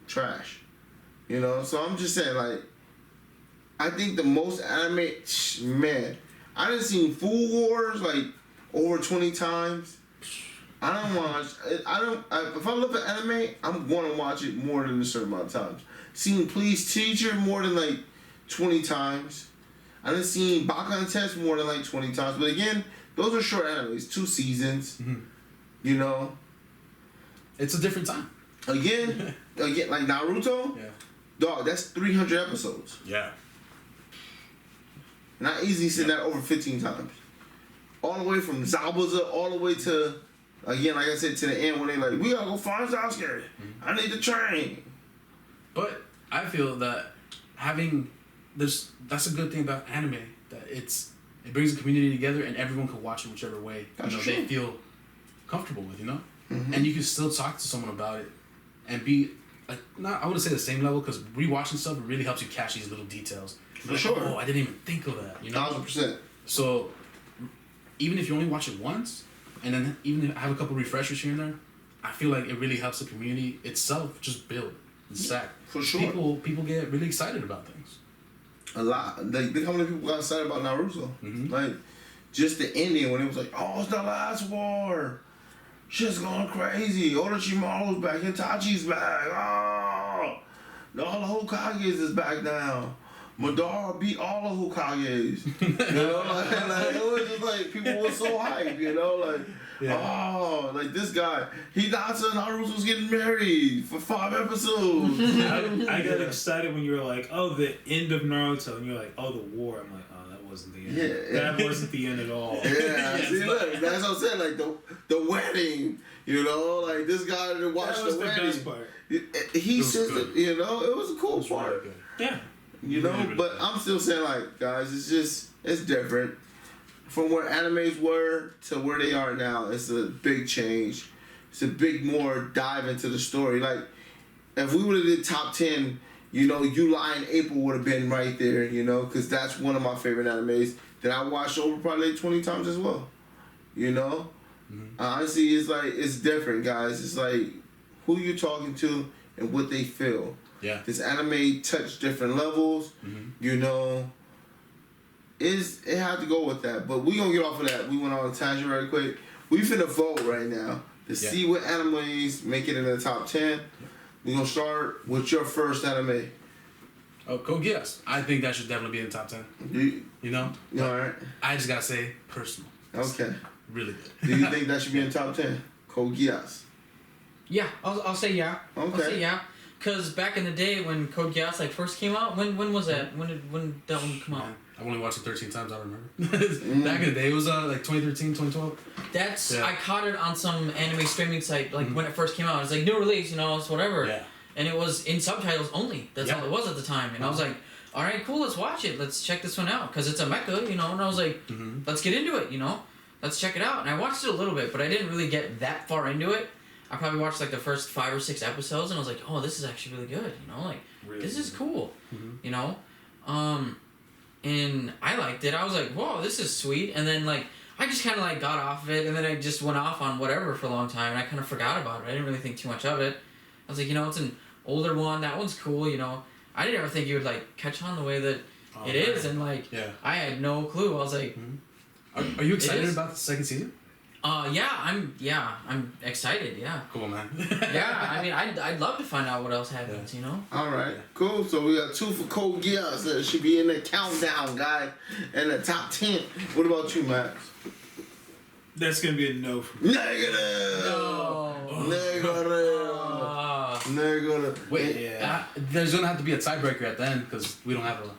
Trash. So I'm just saying, like, I think the most anime, man, I done seen Food Wars like over 20 times. If I love an anime, I'm going to watch it more than a certain amount of times. Seen Please Teacher more than like 20 times. I done seen Bakan Test more than like 20 times. But again, those are short animes, 2 seasons. It's a different time. Again, like Naruto, dog, that's 300 episodes. Yeah. And I easily said that over 15 times. All the way from Zabuza all the way to, again, like I said, to the end when they like, we gotta go find Sasuke. I need to train. But I feel that that's a good thing about anime, that it brings the community together and everyone can watch it whichever way they feel comfortable with, And you can still talk to someone about it and be like, I wouldn't say the same level, because rewatching stuff really helps you catch these little details. For sure. Oh, I didn't even think of that. 1,000%. So even if you only watch it once, and then even have a couple refreshers here and there, I feel like it really helps the community itself just build and stack. For sure. People get really excited about things. A lot. Like, look how many people got excited about Naruto. Like, just the ending when it was like, oh, it's the last war. Shit's going crazy. Orochimaru's back. Itachi's back. Oh, all the Hokages is back now. Madara beat all the Hokages. Like, it was just like, people were so hyped, oh, like this guy, Hinata and Naruto's getting married for 5 episodes. I got excited when you were like, oh, the end of Naruto, and you're like, oh, the war. I'm like, oh, that wasn't the end. Yeah. That wasn't the end at all. Yeah, see, look, that's what I'm saying, like the wedding, like this guy that watched the wedding. That was the best part. He said, it was a cool part. Really yeah. Really But good. I'm still saying, like, guys, it's different. From where animes were to where they are now, it's a big change. It's a big more dive into the story. Like, if we would have did top 10, July and April would have been right there, because that's one of my favorite animes that I watched over probably like 20 times as well. Honestly, it's like, it's different, guys. It's like who you're talking to and what they feel. Yeah. This anime touched different levels, It had to go with that. But we gonna get off of that. We went on a tangent right quick. We finna vote right now to see what animes make it in the top 10. We gonna start with your first anime. Oh, Code Geass. I think that should definitely be in the top 10. Alright. I just gotta say, personal. Okay. Really good. Do you think that should be in the top 10? Code Geass. Yeah, I'll say yeah. Okay. I'll say yeah. Cause back in the day when Code Geass first came out, when was that? When did that one come out? I've only watched it 13 times, I don't remember. Back in the day, it was like 2013, 2012. I caught it on some anime streaming site, when it first came out. It's like, new release, it's whatever. Yeah. And it was in subtitles only. That's all it was at the time. And I was like, alright, cool, let's watch it. Let's check this one out. Cause it's a mecha, and I was like, let's get into it, let's check it out. And I watched it a little bit, but I didn't really get that far into it. I probably watched like the first 5 or 6 episodes, and I was like, oh, this is actually really good. You know, like Really this is good. cool. Mhm. You know, and I liked it. I was like, whoa, this is sweet. And then like I just kind of like got off of it, and then I just went off on whatever for a long time, and I kind of forgot about it. I didn't really think too much of it. I was like, you know, it's an older one. That one's cool. You know, I didn't ever think you would like catch on the way that it is, and like Yeah. I had no clue. I was like, Are you excited is. about the second season? I'm excited. Yeah, Cool, man. yeah. I mean, I'd love to find out what else happens. You know. All right, cool. So we got 2 for Code Geass. That should be in the countdown, guy, and the top 10. What about you, Max? That's gonna be a no for me. Negative. No. Negative. Negative. Wait, Yeah. there's gonna have to be a tiebreaker at the end because we don't have a.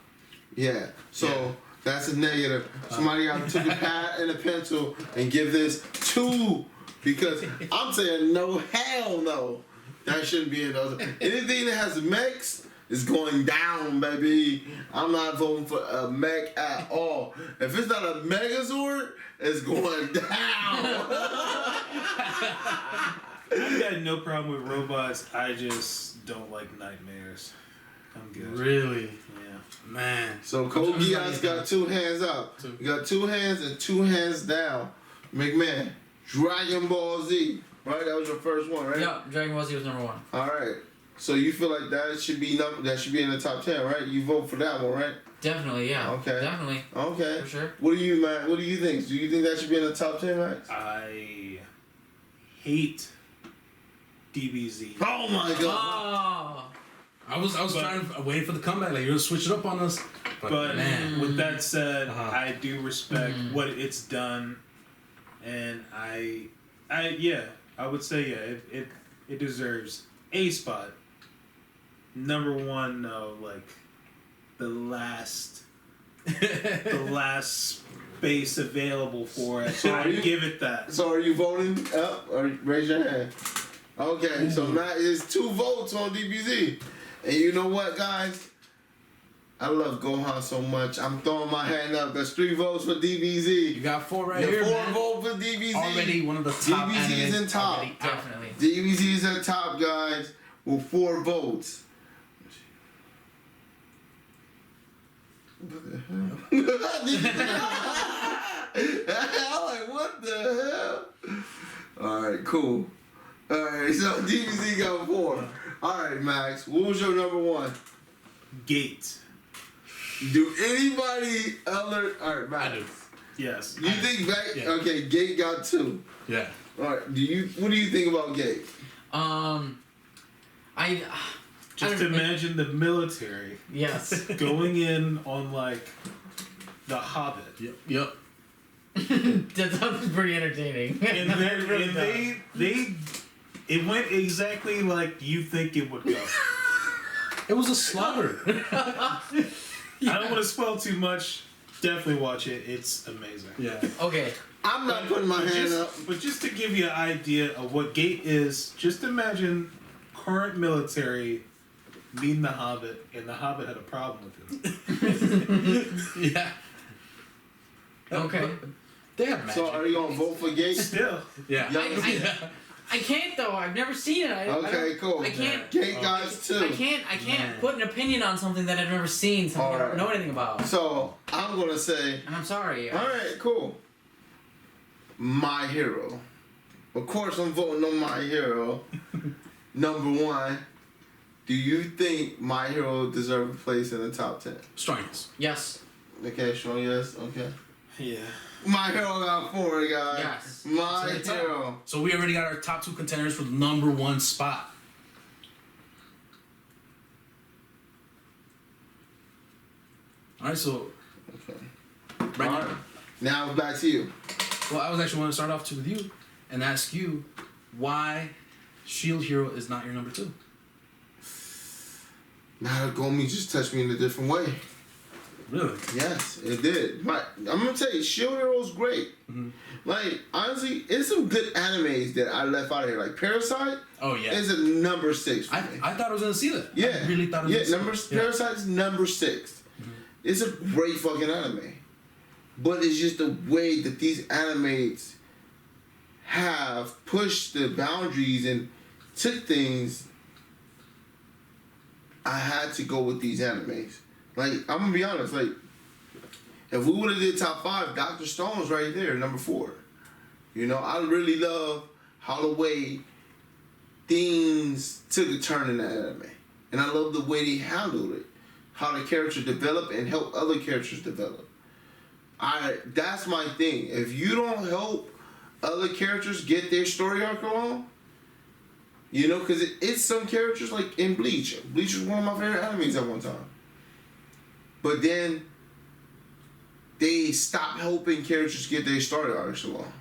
Yeah. So Yeah. that's a negative. Somebody got to take a pad and a pencil and give this 2 because I'm saying no, hell no. That shouldn't be in those. Anything that has mechs is going down, baby. I'm not voting for a mech at all. If it's not a Megazord, it's going down. I've got no problem with robots. I just don't like nightmares. I'm good. Really, Yeah. man. So Code I'm just Geass not got even- 2 hands up. Two. You got 2 hands and 2 hands down. McMahon, Dragon Ball Z. Right, that was your first one, right? Yeah, Dragon Ball Z was number 1. All right. So you feel like that should be in the top 10, right? You vote for that one, right? Definitely, yeah. Okay. Definitely, Okay. for sure. What do you, Matt? What do you think? Do you think that should be in the top 10, Max? I hate DBZ. Oh my God! Oh. I was waiting for the comeback. Like you're gonna switch it up on us. But man, with that said, Uh-huh. I do respect what it's done, and I would say it deserves a spot. Number 1, like the last space available for it. So I give it that. So are you voting up or raise your hand? Okay. So Matt is 2 votes on DBZ, and you know what, guys? I love Gohan so much. I'm throwing my hand up. There's 3 votes for DBZ. you got 4 right The here, 4 man. vote for DBZ. Already one of the top DBZ is animes in top. already out. Definitely. DBZ is at top, guys, with 4 votes. What the hell? I'm like, what the hell? Alright, cool. Alright, so DBZ got 4. Alright, Max, what was your number 1? Gate. Do anybody other... Alright, Max. I do. Yes. You think back... Yeah. Okay, Gate got 2. Yeah. Alright, what do you think about Gate? I Just don't- imagine the military Yes. going in on like the Hobbit, Yep. That sounds pretty entertaining. and then It really and does. it went exactly like you think it would go. It was a slaughter. I don't want to spoil too much. Definitely watch it. It's amazing. Yeah. Okay. I'm not putting my hand up. But just to give you an idea of what Gate is, just imagine current military meeting the Hobbit, and the Hobbit had a problem with him. Yeah. Okay. They have magic. So are you gonna vote for Gate? Still, Yeah. Yeah. I can't though. I've never seen it. I Okay, don't- cool. I can't. Gate guys too. I can't Man. put an opinion on something that I've never seen, something I Alright. don't know anything about. So I'm gonna say, And I'm sorry. all right, cool. My Hero. Of course, I'm voting on My Hero. Number 1. Do you think My Hero deserves a place in the top 10? Strongest. Yes. Okay, Sean, yes. Okay. yeah. My Hero got 4, guys. Yes. My It's at the top. Hero. So we already got our top 2 contenders for the number 1 spot. All right, so Okay. right All now, right. Now it's back to you. well, I was actually want to start off too with you and ask you why Shield Hero is not your number 2. Now Gomi just touched me in a different way. Really? Yes, it did. I'm gonna tell you, Shield Hero's great. Mhm. Like, honestly, it's some good animes that I left out of here. Like Parasite Oh yeah. is a number 6 for I me. thought I was gonna see that. Yeah. I really thought I was Yeah, gonna see that. Parasite's number 6. It's a great fucking anime. But it's just the way that these animes have pushed the boundaries and took things. I had to go with these animes. Like, I'm gonna be honest, like, if we would have did top 5, Dr. Stone's right there, number 4. You know, I really love how the way things took a turn in that anime. And I love the way they handled it. How the characters develop and help other characters develop. That's my thing. If you don't help other characters get their story arc along, you know, because it's some characters like in Bleach. Bleach was one of my favorite animes at one time. But then they stopped helping characters get their story arcs along.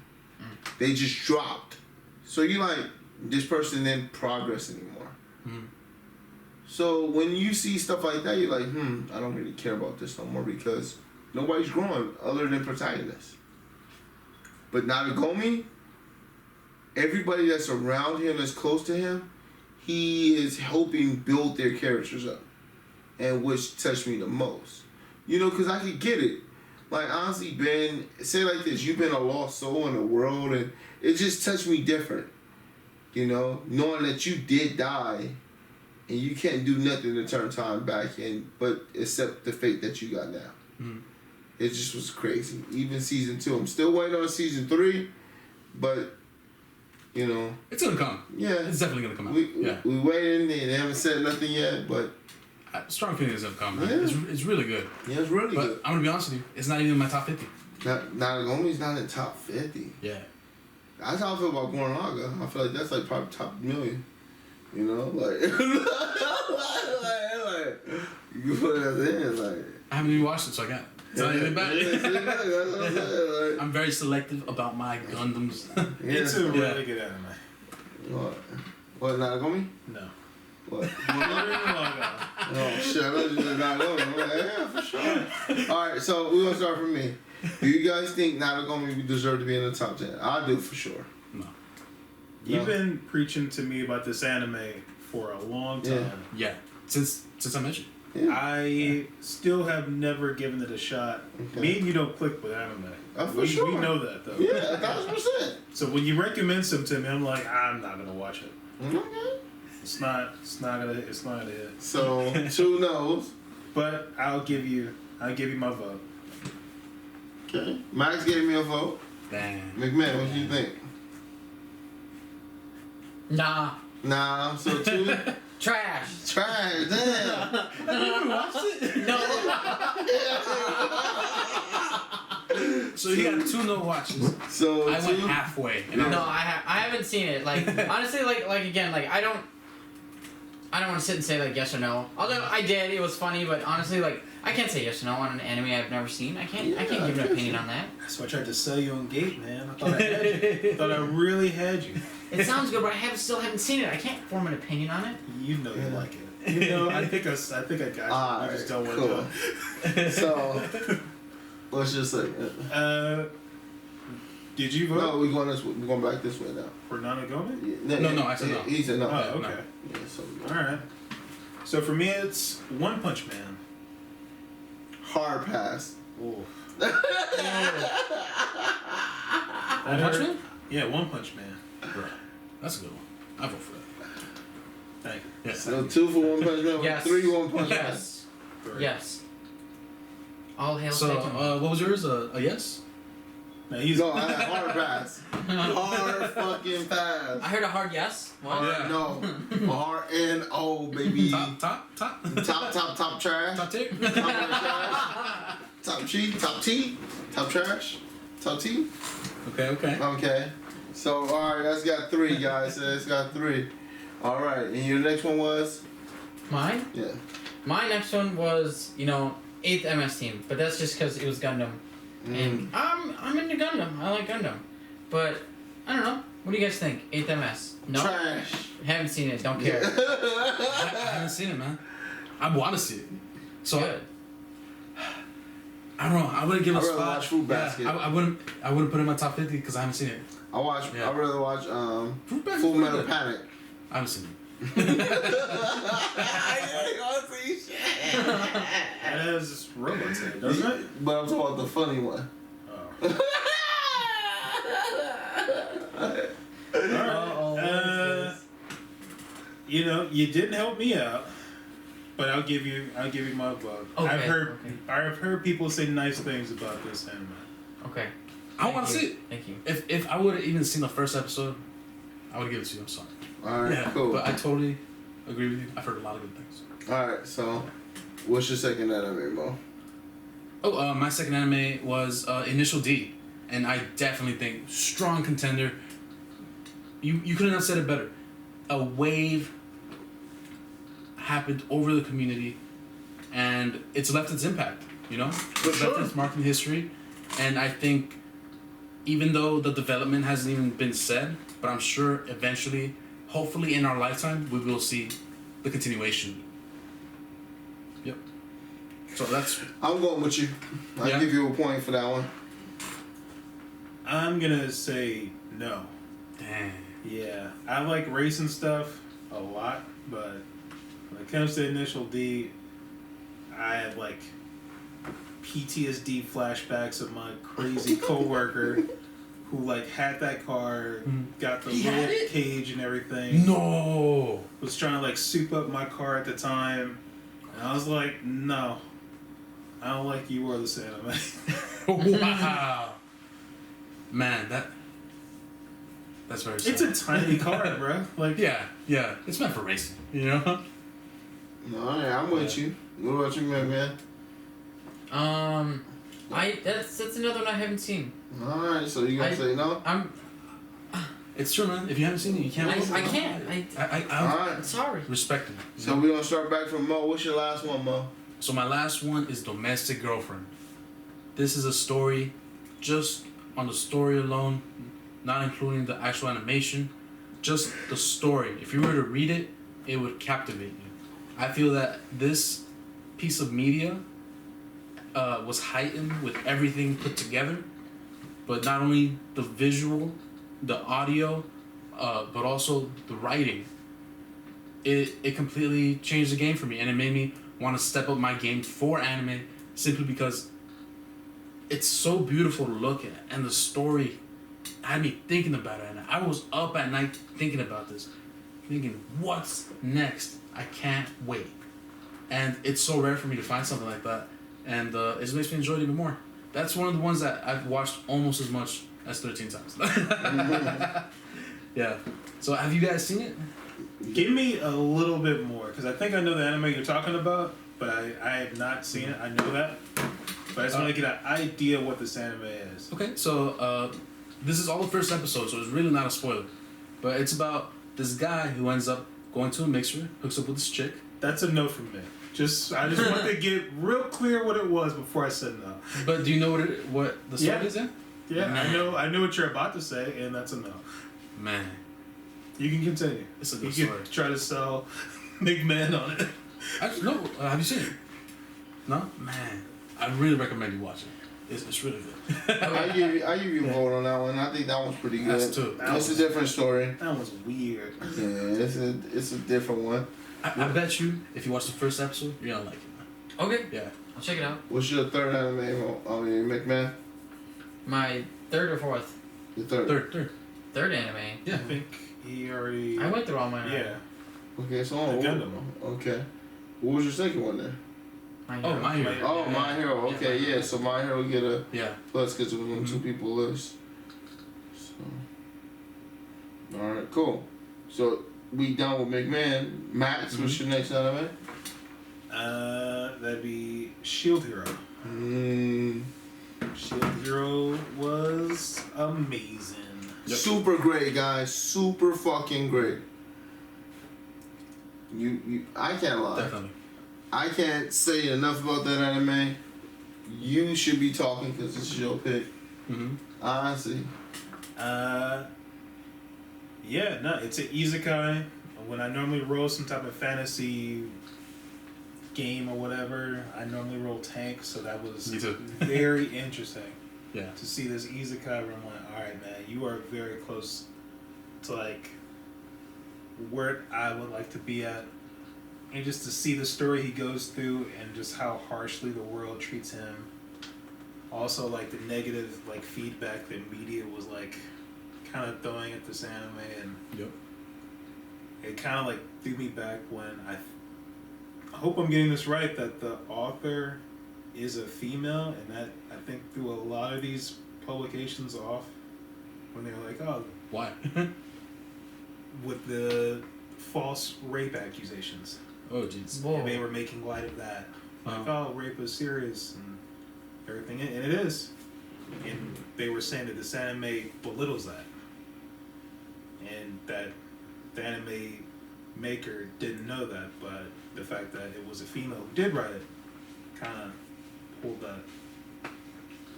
They just dropped. So you like, this person didn't progress anymore. So when you see stuff like that, you're like, I don't really care about this no more because nobody's growing other than protagonists. But Nanagomi, everybody that's around him, that's close to him, he is helping build their characters up. And which touched me the most. You know, because I could get it. Like, honestly, Ben, say like this, you've been a lost soul in the world, and it just touched me different. You know, knowing that you did die, and you can't do nothing to turn time back, but accept the fate that you got now. It just was crazy. Even season 2, I'm still waiting on season 3, but you know, it's gonna come. Yeah, it's definitely gonna come out. We waiting. They haven't said nothing yet, but strong feelings have come. Man. Yeah. It's really good. Yeah, it's really good. I'm gonna be honest with you, it's not even in my top 50. Nanagomi's not in top 50. Yeah. That's how I feel about Gurren Lagann. I feel like that's like probably top million. You know, like, you put that in, like. I haven't even watched it, so I can't. It's not even bad. I'm very selective about my Gundams. It's a really good anime. What, Nanagomi? No. What? Oh shit, I thought you said Nanagomi. I'm like, yeah, for sure. Alright, so we're gonna start from me. Do you guys think Nanagomi deserve to be in the top 10? I do, for sure. No. You've been preaching to me about this anime for a long time. Yeah. Since I mentioned. Yeah. I still have never given it a shot. Okay. Me and you don't click with anime. For sure. We know that though. Yeah, 1,000%. So when you recommend some to me, I'm like, I'm not gonna watch it. Okay. It's not gonna hit. So 2 no's. But I'll give you my vote. Okay. Max gave me a vote. Damn. McMahon, what do you think? Nah. So 2. Trash. Damn. Have you ever watched it? No. So you got 2 no watches. So I went halfway. And No, I haven't seen it. Like, honestly, like again, like I don't want to sit and say like yes or no. Although I did, it was funny, but honestly, like I can't say yes or no on an anime I've never seen. I can't give an opinion on that. That's why I tried to sell you on Gate, man. I thought I had you. I thought I really had you. It sounds good, but I still haven't seen it. I can't form an opinion on it. You know you like it. You know, I think I got you. I just don't want to. So, what's your segment? Did you vote? No, we're going back this way now. For Nanagomi? No, I said no. He said no. Oh, okay. No. Yeah, so alright. So for me, it's One Punch Man. Hard pass. Ooh. One Punch Man? Yeah, One Punch Man. Right. That's a good one. I vote for that. Thank you. Yes. So 2 for One Punch Man, Yes. 3 One Punch Man. Yes. Yes. All hail So, Satan. what was yours? A yes? No, I had hard pass. Hard fucking pass. I heard a hard yes. What? Yeah. No. Hard N-O, baby. Top Top trash. Top tier? Top trash. Top cheat. Top T. Top trash. Top T. Okay. So, alright, that's got 3, guys. That's got 3. Alright, and your next one was? Mine? Yeah. My next one was, 8th MS team, but that's just because it was Gundam. And I'm into Gundam. I like Gundam. But, I don't know. What do you guys think? 8th MS? No? Trash. Haven't seen it. Don't care. I haven't seen it, man. I want to see it. So, Good. I don't know. I wouldn't give it a I'd rather spot. watch Fruit Basket. Yeah, I wouldn't put it in my top 50 because I haven't seen it. I'd rather watch Fruit Basket Full is Metal good. Panic. I haven't seen it. That has robots in it, doesn't it? But I'm talking about the funny one. You know, you didn't help me out, but I'll give you my vote. Okay, I've heard people say nice things about this anime. Okay. I want to see it. Thank you. If I would have even seen the first episode, I would give it to you. I'm sorry. Alright, Yeah, cool. but I totally agree with you. I've heard a lot of good things. Alright, so what's your second anime, Mo? Oh, my second anime was Initial D, and I definitely think strong contender. You couldn't have said it better. A wave happened over the community, and it's left its impact. You know, it's left its mark in history, and I think even though the development hasn't even been said, but I'm sure eventually, hopefully in our lifetime, we will see the continuation. Yep. So that's. I'm going with you. I'll give you a point for that one. I'm gonna say no. Dang. Yeah, I like racing stuff a lot, but when it comes to Initial D, I have like PTSD flashbacks of my crazy coworker who like had that car, got the little cage and everything. No. Was trying to like soup up my car at the time, and I was like, no, I don't like you or this anime. Wow. Man, that's very sad. It's a tiny car, bro. Like yeah, it's meant for racing, you know. No, I'm with you. What about you, man? That's another one I haven't seen. Alright, so you gonna say no? It's true, man. If you haven't seen it, you can't. I can't. Alright. Sorry. Respect it. So we're gonna start back from Mo. What's your last one, Mo? So my last one is Domestic Girlfriend. This is a story, just on the story alone, not including the actual animation, just the story. If you were to read it, it would captivate you. I feel that this piece of media was heightened with everything put together, but not only the visual, the audio, but also the writing. It completely changed the game for me, and it made me want to step up my game for anime simply because it's so beautiful to look at, and the story had me thinking about it, and I was up at night thinking about this, thinking, what's next? I can't wait. And it's so rare for me to find something like that, and it just makes me enjoy it even more. That's one of the ones that I've watched almost as much as 13 times. Yeah. So have you guys seen it? give me a little bit more, because I think I know the anime you're talking about, but I have not seen it. I know that, but I just want to get an idea what this anime is. Okay, so this is all the first episode, so it's really not a spoiler. But it's about this guy who ends up going to a mixer, hooks up with this chick. That's a no from me. I just wanted to get real clear what it was before I said no. But do you know what the story is then? Yeah, Man. I know what you're about to say, and that's a no. Man, You can continue. it's a good You story. can try to sell McMahon on it. No, have you seen it? No? Man, I really recommend you watch it. It's really good. I give you a vote on that one. I think that one's pretty good. That's two. It's a different story. That was weird. Yeah, it's a different one. I bet you, if you watch the first episode, you're gonna like it. Okay, Yeah. I'll check it out. What's your third anime? McMahon. My third or fourth? Your third. Third anime. Yeah. I think he already. I went through all my. Yeah. Okay, so The Gundam. okay. What was your second one then? My Oh, Hero. My Hero. Oh, Yeah. My Hero. Okay, yeah. So My Hero get a Yeah. plus because it was on two people list. So, all right, cool. So we done with McMahon. Max, what's your next anime? That'd be Shield Hero. Shield Hero was amazing. Super great, guys. Super fucking great. I can't lie. Definitely. I can't say enough about that anime. You should be talking because this is your pick. Mm-hmm. Honestly. Yeah, no, it's an isekai. When I normally roll some type of fantasy game or whatever, I normally roll tank, so that was Me too. very interesting. Yeah. To see this isekai where I'm like, alright man, you are very close to like where I would like to be at. And just to see the story he goes through and just how harshly the world treats him also like the negative like feedback that media was like kind of throwing at this anime, and Yep. it kind of like threw me back when I hope I'm getting this right, that the author is a female, and that I think threw a lot of these publications off when they were like, oh, Why? with the false rape accusations. Oh, jeez. Whoa. And they were making light of that. Like, oh, rape is serious and everything, and it is. And they were saying that this anime belittles that, and that the anime maker didn't know that, but the fact that it was a female who did write it kind of pulled that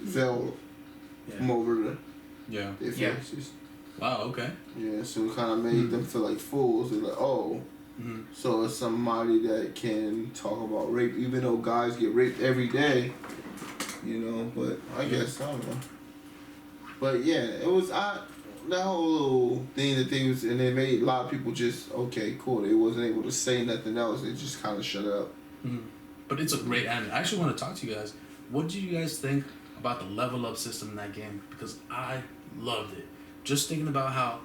Veil from over Yeah. their Yeah. faces. Wow. Okay. Yeah, so it kind of made them feel like fools. They're like, oh, so it's somebody that can talk about rape, even though guys get raped every day, you know. But I guess I don't know. But yeah, it was that whole little thing that they was, and they made a lot of people just okay, cool. They wasn't able to say nothing else. They just kind of shut up. But it's a great anime. I actually want to talk to you guys. What do you guys think about the level up system in that game? Because I loved it. Just thinking about how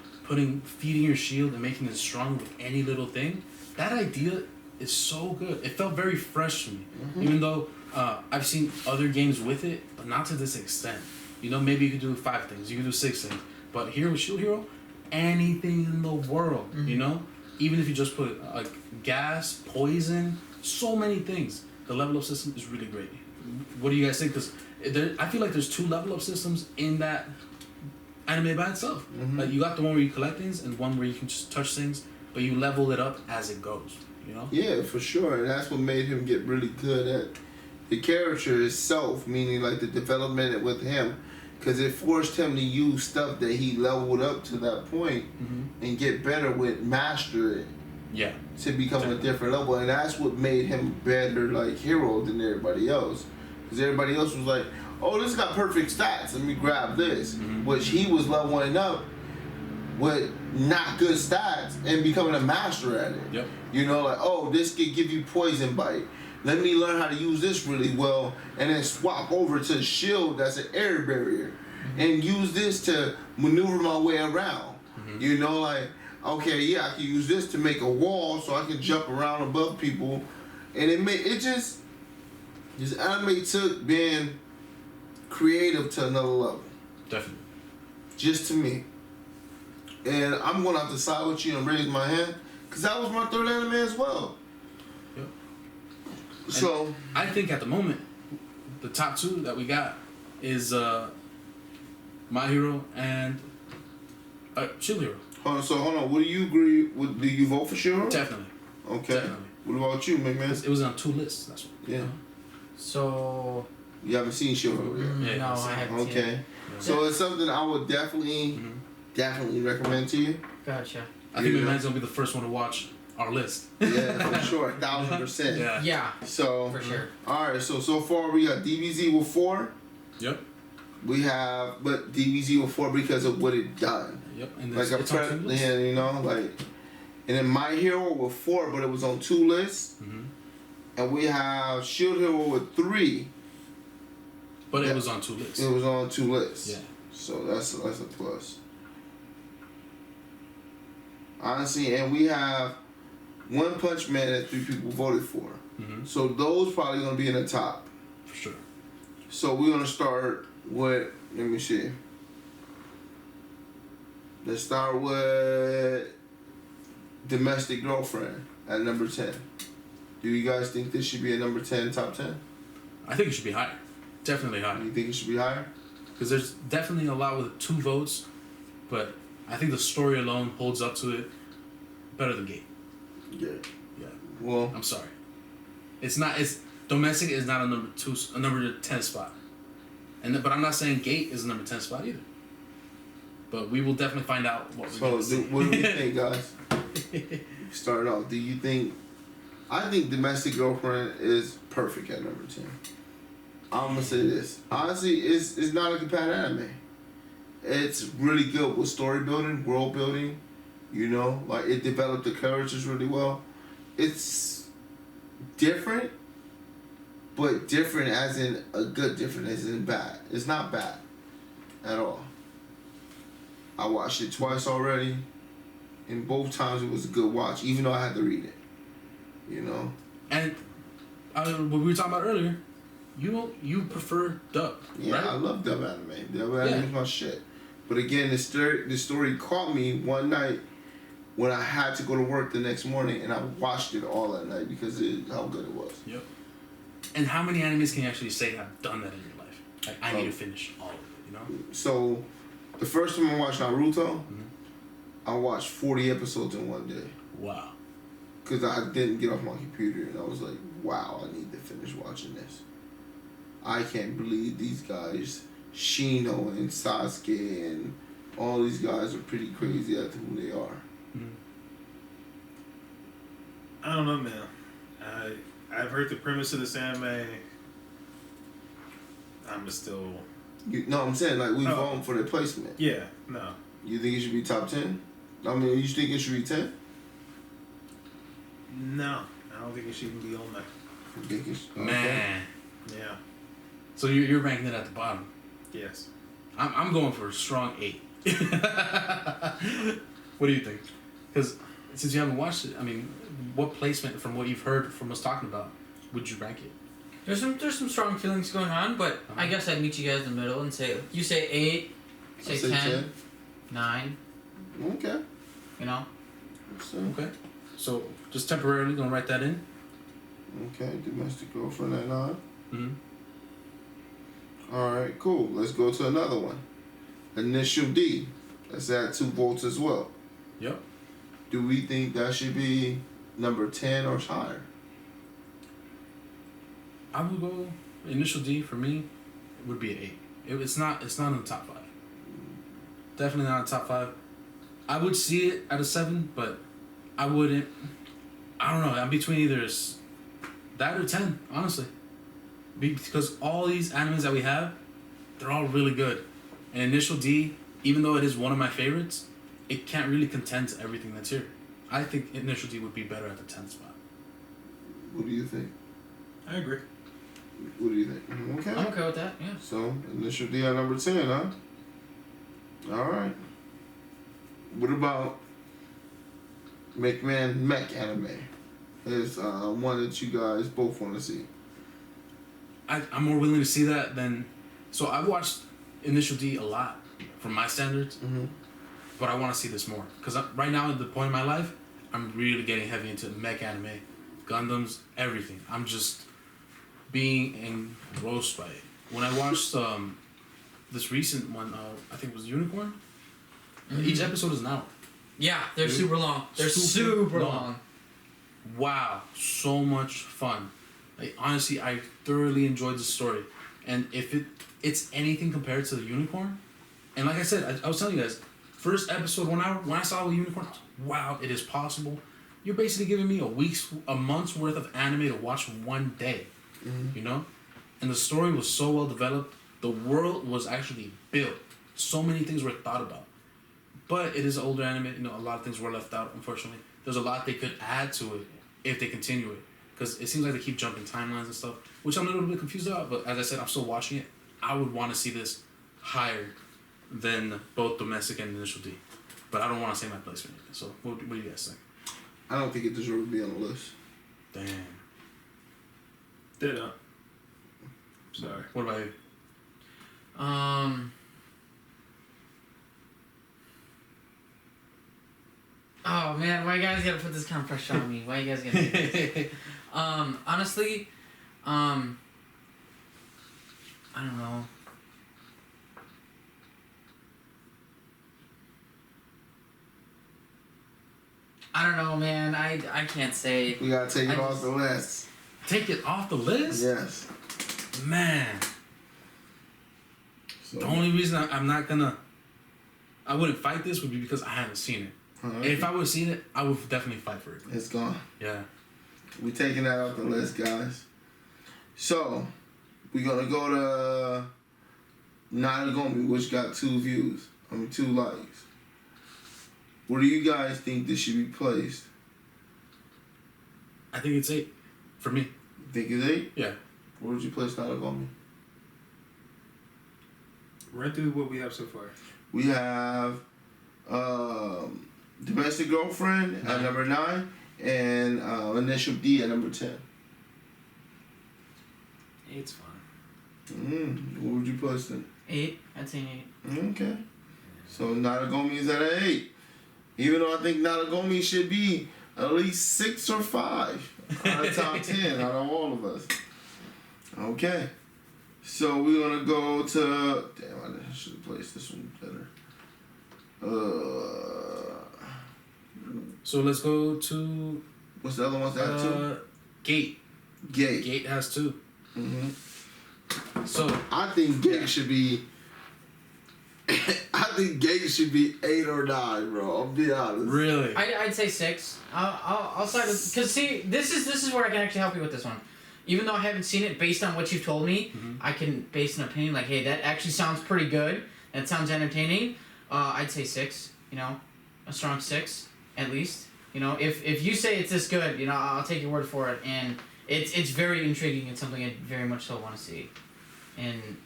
feeding your shield and making it strong with any little thing, that idea is so good. It felt very fresh to me. Even though I've seen other games with it, but not to this extent. You know, maybe you could do 5 things, you could do 6 things. But here with Shield Hero, anything in the world, you know? Even if you just put like gas, poison, so many things. The level up system is really great. What do you guys think? Because I feel like there's 2 level up systems in that anime by itself. Like you got the one where you collect things and one where you can just touch things, but you level it up as it goes. You know? Yeah, for sure. And that's what made him get really good at the character itself, meaning like the development with him. Because it forced him to use stuff that he leveled up to that point and get better with, master it. Yeah. To become a different level. And that's what made him better like hero than everybody else. Because everybody else was like, oh, this got perfect stats, let me grab this. Which he was leveling up with not good stats and becoming a master at it. Yep. You know, like, oh, this could give you poison bite. Let me learn how to use this really well and then swap over to shield that's an air barrier and use this to maneuver my way around. You know, like, okay, yeah, I can use this to make a wall so I can jump around above people. And this anime took being creative to another level. Definitely. Just to me. And I'm going to have to side with you and raise my hand because that was my 3rd anime as well. Yep. So I think at the moment, the top 2 that we got is My Hero and Shield Hero. Hold on. What do you agree with? Do you vote for Shiro? Definitely. Okay. Definitely. What about you, man? It was on 2 lists. That's what. Yeah. So You haven't seen Shiro yet? Yeah, no, I haven't seen Okay. it. So it's something I would definitely recommend to you. Gotcha. I think Yeah. McMahon's gonna be the first one to watch our list. Yeah, for sure. 1,000%. Yeah. Yeah, So, for sure. alright, so far we got DBZ with 4. Yep. We have, but DBZ with 4 because of what it done. Yep. And Like a it's on 2 prep, lists. yeah, you know, like, and then My Hero with 4, but it was on 2 lists. And we have Shield Hero with 3. But it was on 2 lists. It was on 2 lists. Yeah. So that's a plus. Honestly, and we have One Punch Man that 3 people voted for. So those probably gonna be in the top. For sure. So we're gonna start with, let me see. Let's start with Domestic Girlfriend at number 10. Do you guys think this should be a number 10, top 10? I think it should be higher. Definitely higher. You think it should be higher? Because there's definitely a lot with 2 votes, but I think the story alone holds up to it better than Gate. Yeah. Yeah. Well, I'm sorry. It's Domestic is not a number 10 spot. But I'm not saying Gate is a number 10 spot either. But we will definitely find out what we're so going to see. what do you think, guys? Start off. Do you think? I think Domestic Girlfriend is perfect at number 10. I'm gonna say this. Honestly, it's not a compatible anime. It's really good with story building, world building. You know, like it developed the characters really well. It's different, but different as in a good different as in bad. It's not bad at all. I watched it twice already, and both times it was a good watch, even though I had to read it. You know. And what we were talking about earlier, you prefer dub. Yeah, right? I love dub anime. Dub anime is my shit. But again, the story caught me one night when I had to go to work the next morning, and I watched it all that night because of how good it was. Yep. And how many animes can you actually say have done that in your life? Like, I need to finish all of it, you know? So, the first time I watched Naruto, I watched 40 episodes in one day. Wow. Because I didn't get off my computer, and I was like, wow, I need to finish watching this. I can't believe these guys, Shino and Sasuke and all these guys are pretty crazy at who they are. I don't know, man. I've heard the premise of this anime. I'm still. I'm saying, like, we voting for the placement. Yeah, no. You think it should be top 10? I mean, you think it should be 10? No, I don't think it should even be on there. You think it should, Man. Yeah. So you're ranking it at the bottom. Yes. I'm going for a strong 8. What do you think? Because since you haven't watched it, I mean, what placement from what you've heard from us talking about would you rank it? There's some strong feelings going on, but I guess I'd meet you guys in the middle and say, you say 8, say 10, 9. Okay. You know? Okay. So just temporarily gonna write that in. Okay, domestic girlfriend at 9. Mm-hmm. Alright, cool. Let's go to another one. Initial D. Let's add 2 votes as well. Yep. Do we think that should be number 10 or higher? I would go initial D for me. It would be an 8. It's not in the top 5. Definitely not in the top 5. I would see it at a 7, but I wouldn't. I don't know. I'm between either that or 10, honestly. Because all these animes that we have, they're all really good. And Initial D, even though it is one of my favorites, it can't really contend to everything that's here. I think Initial D would be better at the 10th spot. What do you think? I agree. What do you think? Okay. I'm okay with that, yeah. So, Initial D at number 10, huh? Alright. What about McMahon Mech anime? Is one that you guys both want to see. I'm more willing to see that than... So I've watched Initial D a lot from my standards, but I want to see this more. Because right now, at the point in my life, I'm really getting heavy into mech anime, Gundams, everything. I'm just being engrossed by it. When I watched this recent one, I think it was Unicorn, each episode is an hour. Yeah, they're super long. They're super long. Wow, so much fun. Like, honestly, I thoroughly enjoyed the story. And if it's anything compared to the Unicorn, and like I said, I was telling you guys, first episode 1 hour, when I saw the Unicorn, I was like, wow, it is possible. You're basically giving me a month's worth of anime to watch one day, you know? And the story was so well developed. The world was actually built. So many things were thought about. But it is an older anime, you know, a lot of things were left out, unfortunately. There's a lot they could add to it if they continue it. Because it seems like they keep jumping timelines and stuff, which I'm a little bit confused about. But as I said, I'm still watching it. I would want to see this higher than both Domestic and Initial D. But I don't want to say my placement yet. So what do you guys think? I don't think it deserves to be on the list. Damn. Ditto. Sorry. What about you? Oh man, why you guys gotta put this kind of pressure on me? Why you guys gotta do this? Honestly, I don't know. I don't know, man. I can't say. We gotta take it off the list. Take it off the list? Yes. Man. So, The only reason I wouldn't fight this would be because I haven't seen it. right. If I would have seen it, I would definitely fight for it. It's gone. Yeah. We taking that off the list, guys. So, we're gonna go to Nanagomi, which got 2 views. 2 likes. Where do you guys think this should be placed? I think it's 8 for me. Think it's 8? Yeah. Where would you place Naragami? Run through what we have so far. We have Domestic Girlfriend at number 9 and Initial D at number 10. 8's fine. Where would you place it? 8. I'd say an 8. Okay. So Naragami is at an 8. Even though I think Naragami should be at least 6 or 5 out of top 10 out of all of us. Okay. So we're gonna go to. Damn, I should have placed this one better. So let's go to. What's the other ones that have 2? Gate. Gate has 2. So I think Gate should be. I think Gate should be 8 or 9, bro. I'll be honest. Really? I'd say 6. I'll side with, because see, this is where I can actually help you with this one. Even though I haven't seen it, based on what you've told me, I can base an opinion like, hey, that actually sounds pretty good. That sounds entertaining. I'd say 6. You know, a strong 6 at least. You know, if you say it's this good, you know, I'll take your word for it. And it's very intriguing. It's something I very much so want to see. And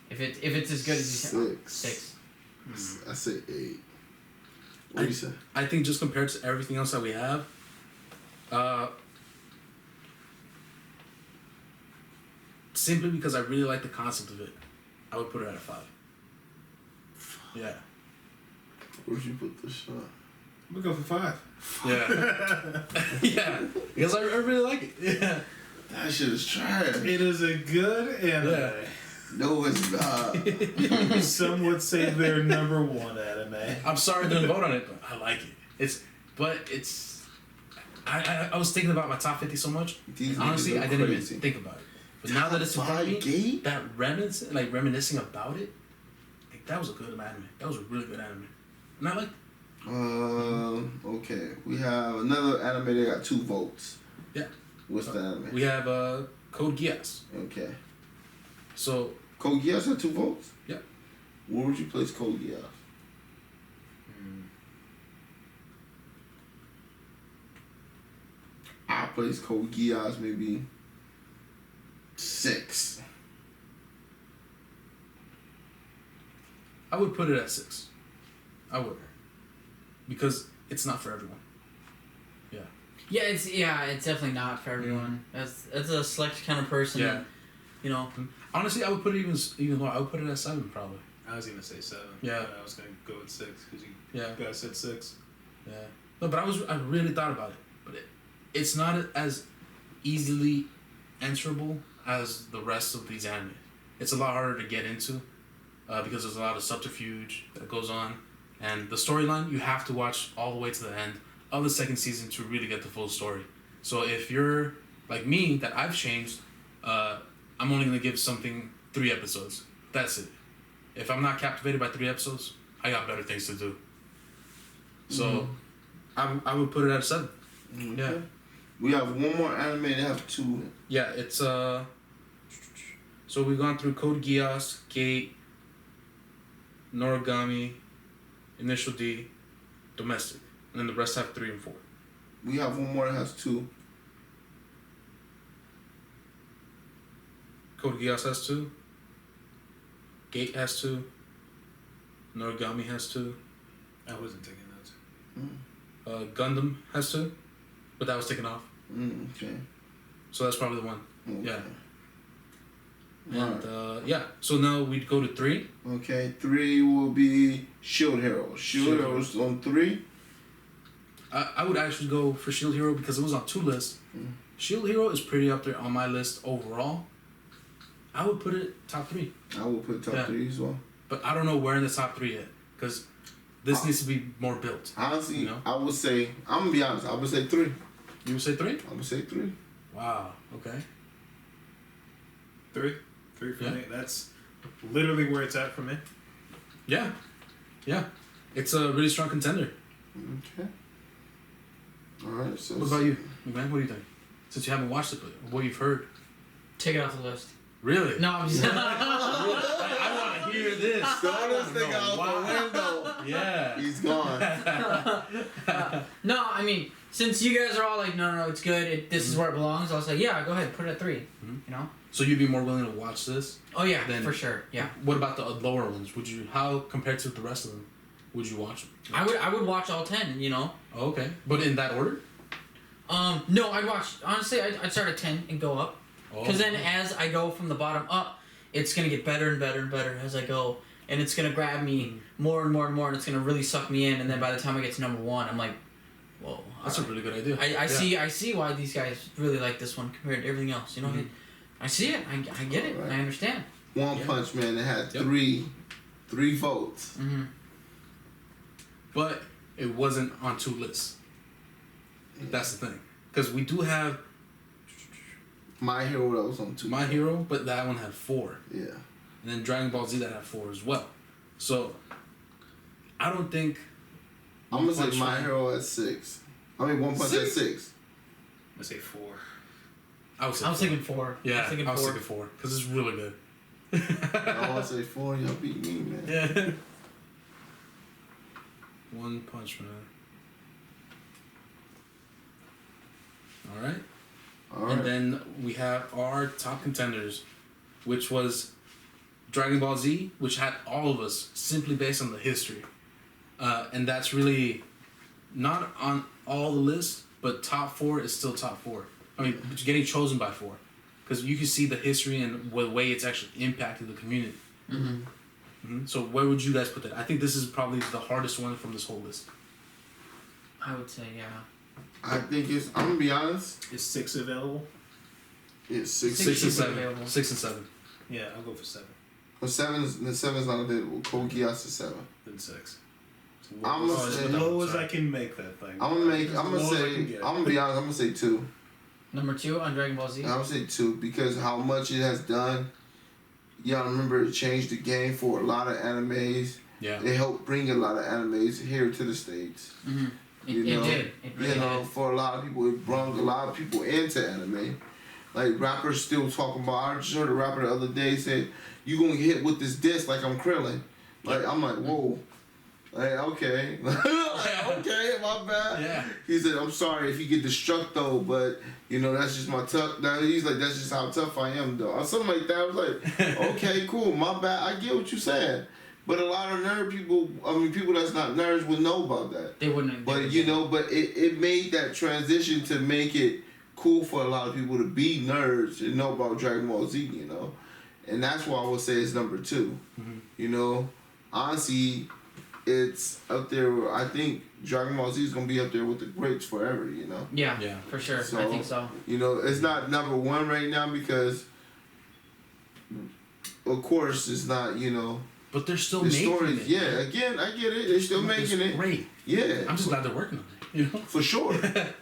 if it's as good as you say, 6. I say 8. What do you say? I think just compared to everything else that we have, simply because I really like the concept of it, I would put it at a 5. Yeah. Where'd you put this shot? I'm gonna go for 5. Yeah. Yeah. Because I really like it. Yeah. That shit is trash. It is a good anime. Yeah. No, it's not. Some would say they're number 1 anime. I'm sorry I didn't vote on it, but I like it. I was thinking about my top 50 so much. Honestly, I didn't even think about it. But now that it's in front of me, that reminiscing about it, like, that was a good anime. That was a really good anime. And I like it. Okay. We have another anime that got 2 votes. Yeah. What's the anime? We have Code Geass. Okay. So Code Geass had 2 votes? Yeah. Where would you place Code Geass? I place Code Geass maybe 6. I would put it at 6. I would. Because it's not for everyone. Yeah. Yeah, it's definitely not for everyone. That's a select kind of person. Yeah. You know. Honestly, I would put it even lower. I would put it at 7 probably. I was gonna say 7. Yeah. But I was gonna go with 6 because you guys said 6. Yeah. No, but I really thought about it. But it's not as easily answerable as the rest of these anime. It's a lot harder to get into because there's a lot of subterfuge that goes on. And the storyline, you have to watch all the way to the end of the 2nd season to really get the full story. So if you're like me, that I've changed, I'm only going to give something 3 episodes. That's it. If I'm not captivated by 3 episodes, I got better things to do. So I would put it at a 7. Okay. Yeah. We have one more anime that have 2. Yeah, it's so we've gone through Code Geass, Gate, Noragami, Initial D, Domestic, and then the rest have 3 and 4. We have one more that has 2. Code Geass has 2. Gate has 2. Noragami has 2. I wasn't taking notes. Gundam has 2, but that was taken off. Okay. So that's probably the one. Okay. Yeah. And so now we'd go to 3. Okay, 3 will be Shield Hero. Shield Hero's on 3. I would actually go for Shield Hero because it was on 2 lists. Shield Hero is pretty up there on my list overall. I would put it top 3. I will put top 3 as well. But I don't know where in the top 3 yet because this needs to be more built. Honestly, you know? I would say, I'm going to be honest, I would say 3. You would say 3? I would say 3. Wow, okay. 3 for me. That's literally where it's at for me. Yeah. Yeah. It's a really strong contender. Okay. Alright, so... What about you, man? What do you think? Since you haven't watched it, but what you've heard. Take it off the list. Really? No, I'm just... I want to hear this. Throw this thing out the window. Yeah. He's gone. No, I mean, since you guys are all like, no, it's good. This is where it belongs. I'll say, yeah, go ahead, put it at 3. You know, So you'd be more willing to watch this? Oh yeah, Then for sure. Yeah. What about the lower ones? Would you? How compared to the rest of them? Would you watch them? I would watch all 10. You know. Oh, okay, but in that order? No, I'd watch. Honestly, I'd start at 10 and go up. Because then as I go from the bottom up, it's gonna get better and better and better as I go, and it's gonna grab me more and more and more, and it's gonna really suck me in. And then by the time I get to number 1, I'm like, whoa. That's a really good idea. I see why these guys really like this one compared to everything else. You know, I see it. I get it. Right. I understand. One Punch Man that had three votes. Mm-hmm. But it wasn't on 2 lists. That's the thing. Because we do have My Hero that was on 2. My Hero, but that one had 4. Yeah. And then Dragon Ball Z that had 4 as well. So I don't think I'm gonna say My Hero at 6. I mean One Punch at 6. I'm gonna say 4. I was thinking 4. Yeah, I was thinking 4 because it's really good. I want to say 4. Y'all beat me, man. Yeah. One Punch Man. All right. And then we have our top contenders, which was Dragon Ball Z, which had all of us simply based on the history. And that's really not on all the lists, but top 4 is still top 4. I mean, getting chosen by 4. Because you can see the history and the way it's actually impacted the community. Mm-hmm. Mm-hmm. So where would you guys put that? I think this is probably the hardest one from this whole list. I would say, yeah. I think it's, I'm gonna be honest. Is 6 available? It's 6. 6 and 7. available. 6 and 7. Yeah, I'll go for 7. Well, 7's not available. Code Geass is 7. Then 6. I'm gonna say as low as I can make that thing. I'm gonna be honest. I'm gonna say 2. Number 2 on Dragon Ball Z. I'm gonna say 2 because how much it has done. Yeah, I remember it changed the game for a lot of animes. Yeah. It helped bring a lot of animes here to the States. Mm-hmm. It did. It really did. For a lot of people, it brought a lot of people into anime. Like, rappers still talking about, I just heard a rapper the other day say, you gonna get hit with this disc like I'm Krillin. Like, I'm like, whoa. Like, okay. Like, okay, my bad. Yeah. He said, I'm sorry if you get struck though, but, you know, that's just my tough. He's like, that's just how tough I am, though. Or something like that. I was like, okay, cool, my bad. I get what you're saying. But a lot of nerd people, I mean, people that's not nerds would know about that. They wouldn't. But, you know, but it made that transition to make it cool for a lot of people to be nerds and know about Dragon Ball Z, you know. And that's why I would say it's number 2. Mm-hmm. You know, honestly, it's up there. I think Dragon Ball Z is going to be up there with the greats forever, you know. Yeah, for sure. So, I think so. You know, it's not number 1 right now because, of course, it's not, you know. But they're still the making stories, it. yeah, again, I get it. They're still making it. Great. Yeah. I'm just glad they're working on it, you know? For sure.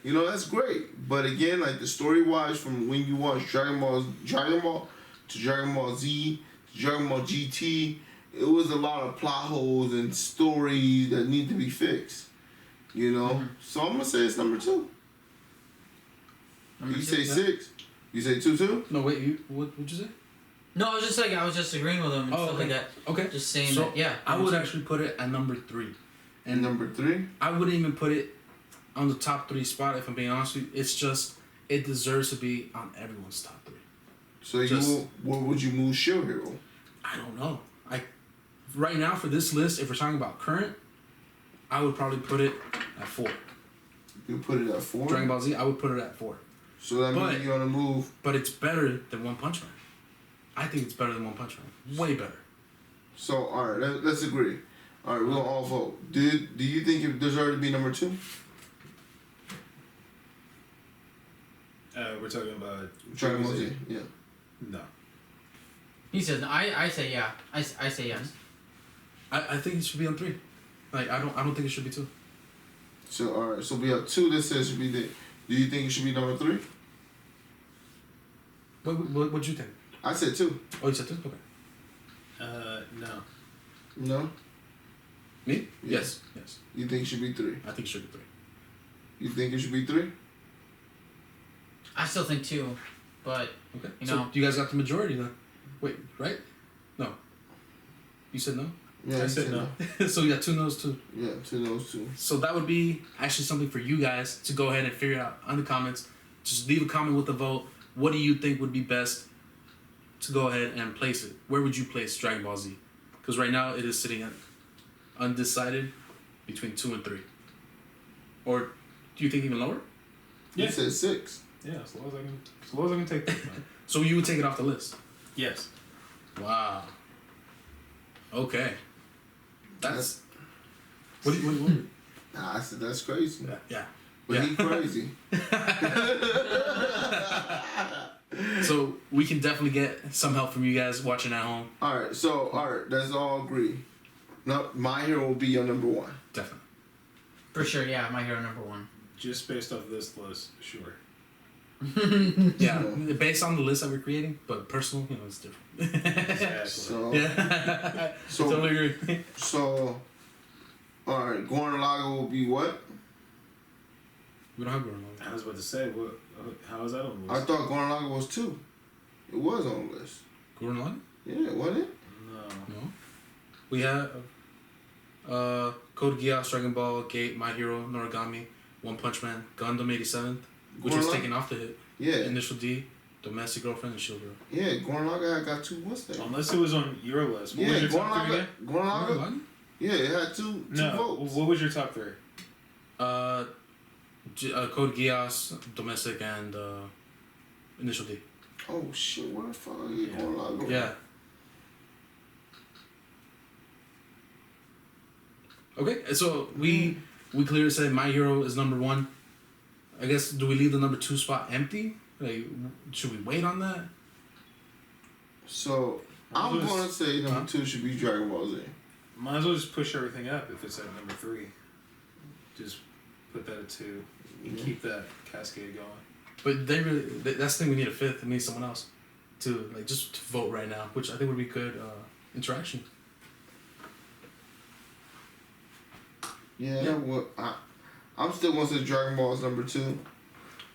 You know, that's great. But again, like the story-wise, from when you watch Dragon Ball to Dragon Ball Z to Dragon Ball GT, it was a lot of plot holes and stories that need to be fixed. You know? Mm-hmm. So I'm going to say it's number 2. Number you 2, say 6? You say 2 too? No, wait, what'd you say? No, I was just agreeing with him and stuff like that. Okay. Just saying so that, yeah. I would actually put it at number 3. And number 3? I wouldn't even put it on the top 3 spot, if I'm being honest with you. It's just, it deserves to be on everyone's top 3. So where would you move Shield Hero? I don't know. Right now for this list, if we're talking about current, I would probably put it at 4. You put it at 4? Dragon Ball Z, I would put it at 4. So that means you're going to move... But it's better than One Punch Man. I think it's better than One Punch Man. Way better. So, alright, let's agree. Alright, we'll all vote. Do you think it deserves to be number 2? We're talking about Dragon Ball Z, yeah. No. He says, I say yeah. I say yes. I think it should be on 3. Like, I don't think it should be 2. So, alright, so we have 2 that says should be there. Do you think it should be number 3? What'd you think? I said 2. Oh, you said 2? Okay. No. No? Me? Yeah. Yes. You think it should be 3? I think it should be 3. You think it should be 3? I still think 2, but Okay. you So know. you guys got the majority then. Wait, right? No. You said no? Yeah, I said no. So you got 2 no's too. Yeah, 2 those 2. So that would be actually something for you guys to go ahead and figure out on the comments. Just leave a comment with a vote. What do you think would be best to go ahead and place it, where would you place Dragon Ball Z? Because right now it is sitting at undecided between 2 and 3. Or do you think even lower? Yeah. You said 6. Yeah, as long as I can take that. Man. So you would take it off the list? Yes. Wow. Okay. That's... What? Nah, I said that's crazy. Yeah. But he crazy. So we can definitely get some help from you guys watching at home. Alright, let's all agree. No, My Hero will be your number 1. Definitely. For sure, yeah, My Hero number 1. Just based off this list, sure. Yeah, based on the list that we're creating, but personal, it's different. Exactly. So, Yeah. So- Totally agree. so alright, Gurren Lagann will be what? We don't have Gurren Lagann. I was about to say, how is that on the I list? thought Gurren Lagann was 2. It was on the list. Gurren Lagann? Yeah, wasn't it? No. No. We have Code Geass, Dragon Ball, Gate, My Hero, Noragami, One Punch Man, Gundam 87th, which was Gurren taken off the hit. Yeah. Initial D, Domestic Girlfriend, and Shield Girl. Yeah, Gurren Lagann got 2 what's that? Unless it was on your list. What Yeah, was your Gurren top 3 Lagann. again? Gurren Lagann. Lagann? Yeah, it had two No. votes. What was your top 3? Code Geass, Domestic, and Initial D. Oh shit! Where the fuck are you Yeah. Gurren Lagann? Yeah. Okay, so we clearly said My Hero is number 1. I guess, do we leave the number 2 spot empty? Like, should we wait on that? So I'm gonna say number 2 should be Dragon Ball Z. Might as well just push everything up if it's at number 3. Just put that at 2 and keep that cascade going. But that's the thing, we need a 5th. We need someone else to, just to vote right now, which I think would be good interaction. Yeah, Yeah. well, I'm still gonna say Dragon Ball is number 2.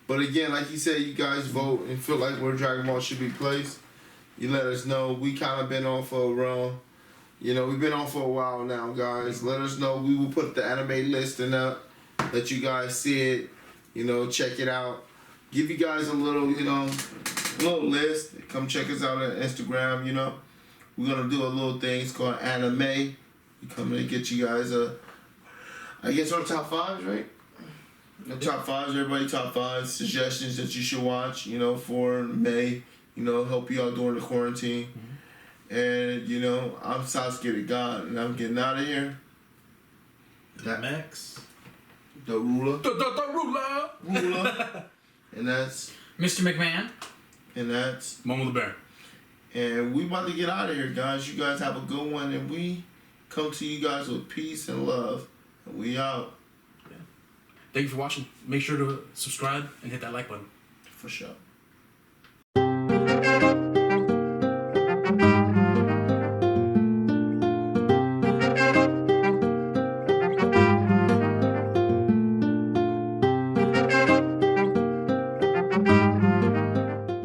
But again, like you said, you guys vote and feel like where Dragon Ball should be placed. You let us know. We kind of been on for a run. We've been on for a while now, guys. Let us know. We will put the anime listing up. Let you guys see it. Check it out. Give you guys a little, little list. Come check us out on Instagram. We're gonna do a little thing. It's called anime. We come in and get you guys I guess our top 5s, right? The top 5s, everybody top 5 suggestions that you should watch, for May, help you out during the quarantine. Mm-hmm. And, I'm Sasuke the God, and I'm getting out of here. Max. The ruler. The ruler! Ruler. And that's Mr. McMahon. Momo the Bear. And we about to get out of here, guys. You guys have a good one, and we come to you guys with peace and love. And we out. Yeah. Thank you for watching. Make sure to subscribe and hit that like button. For sure.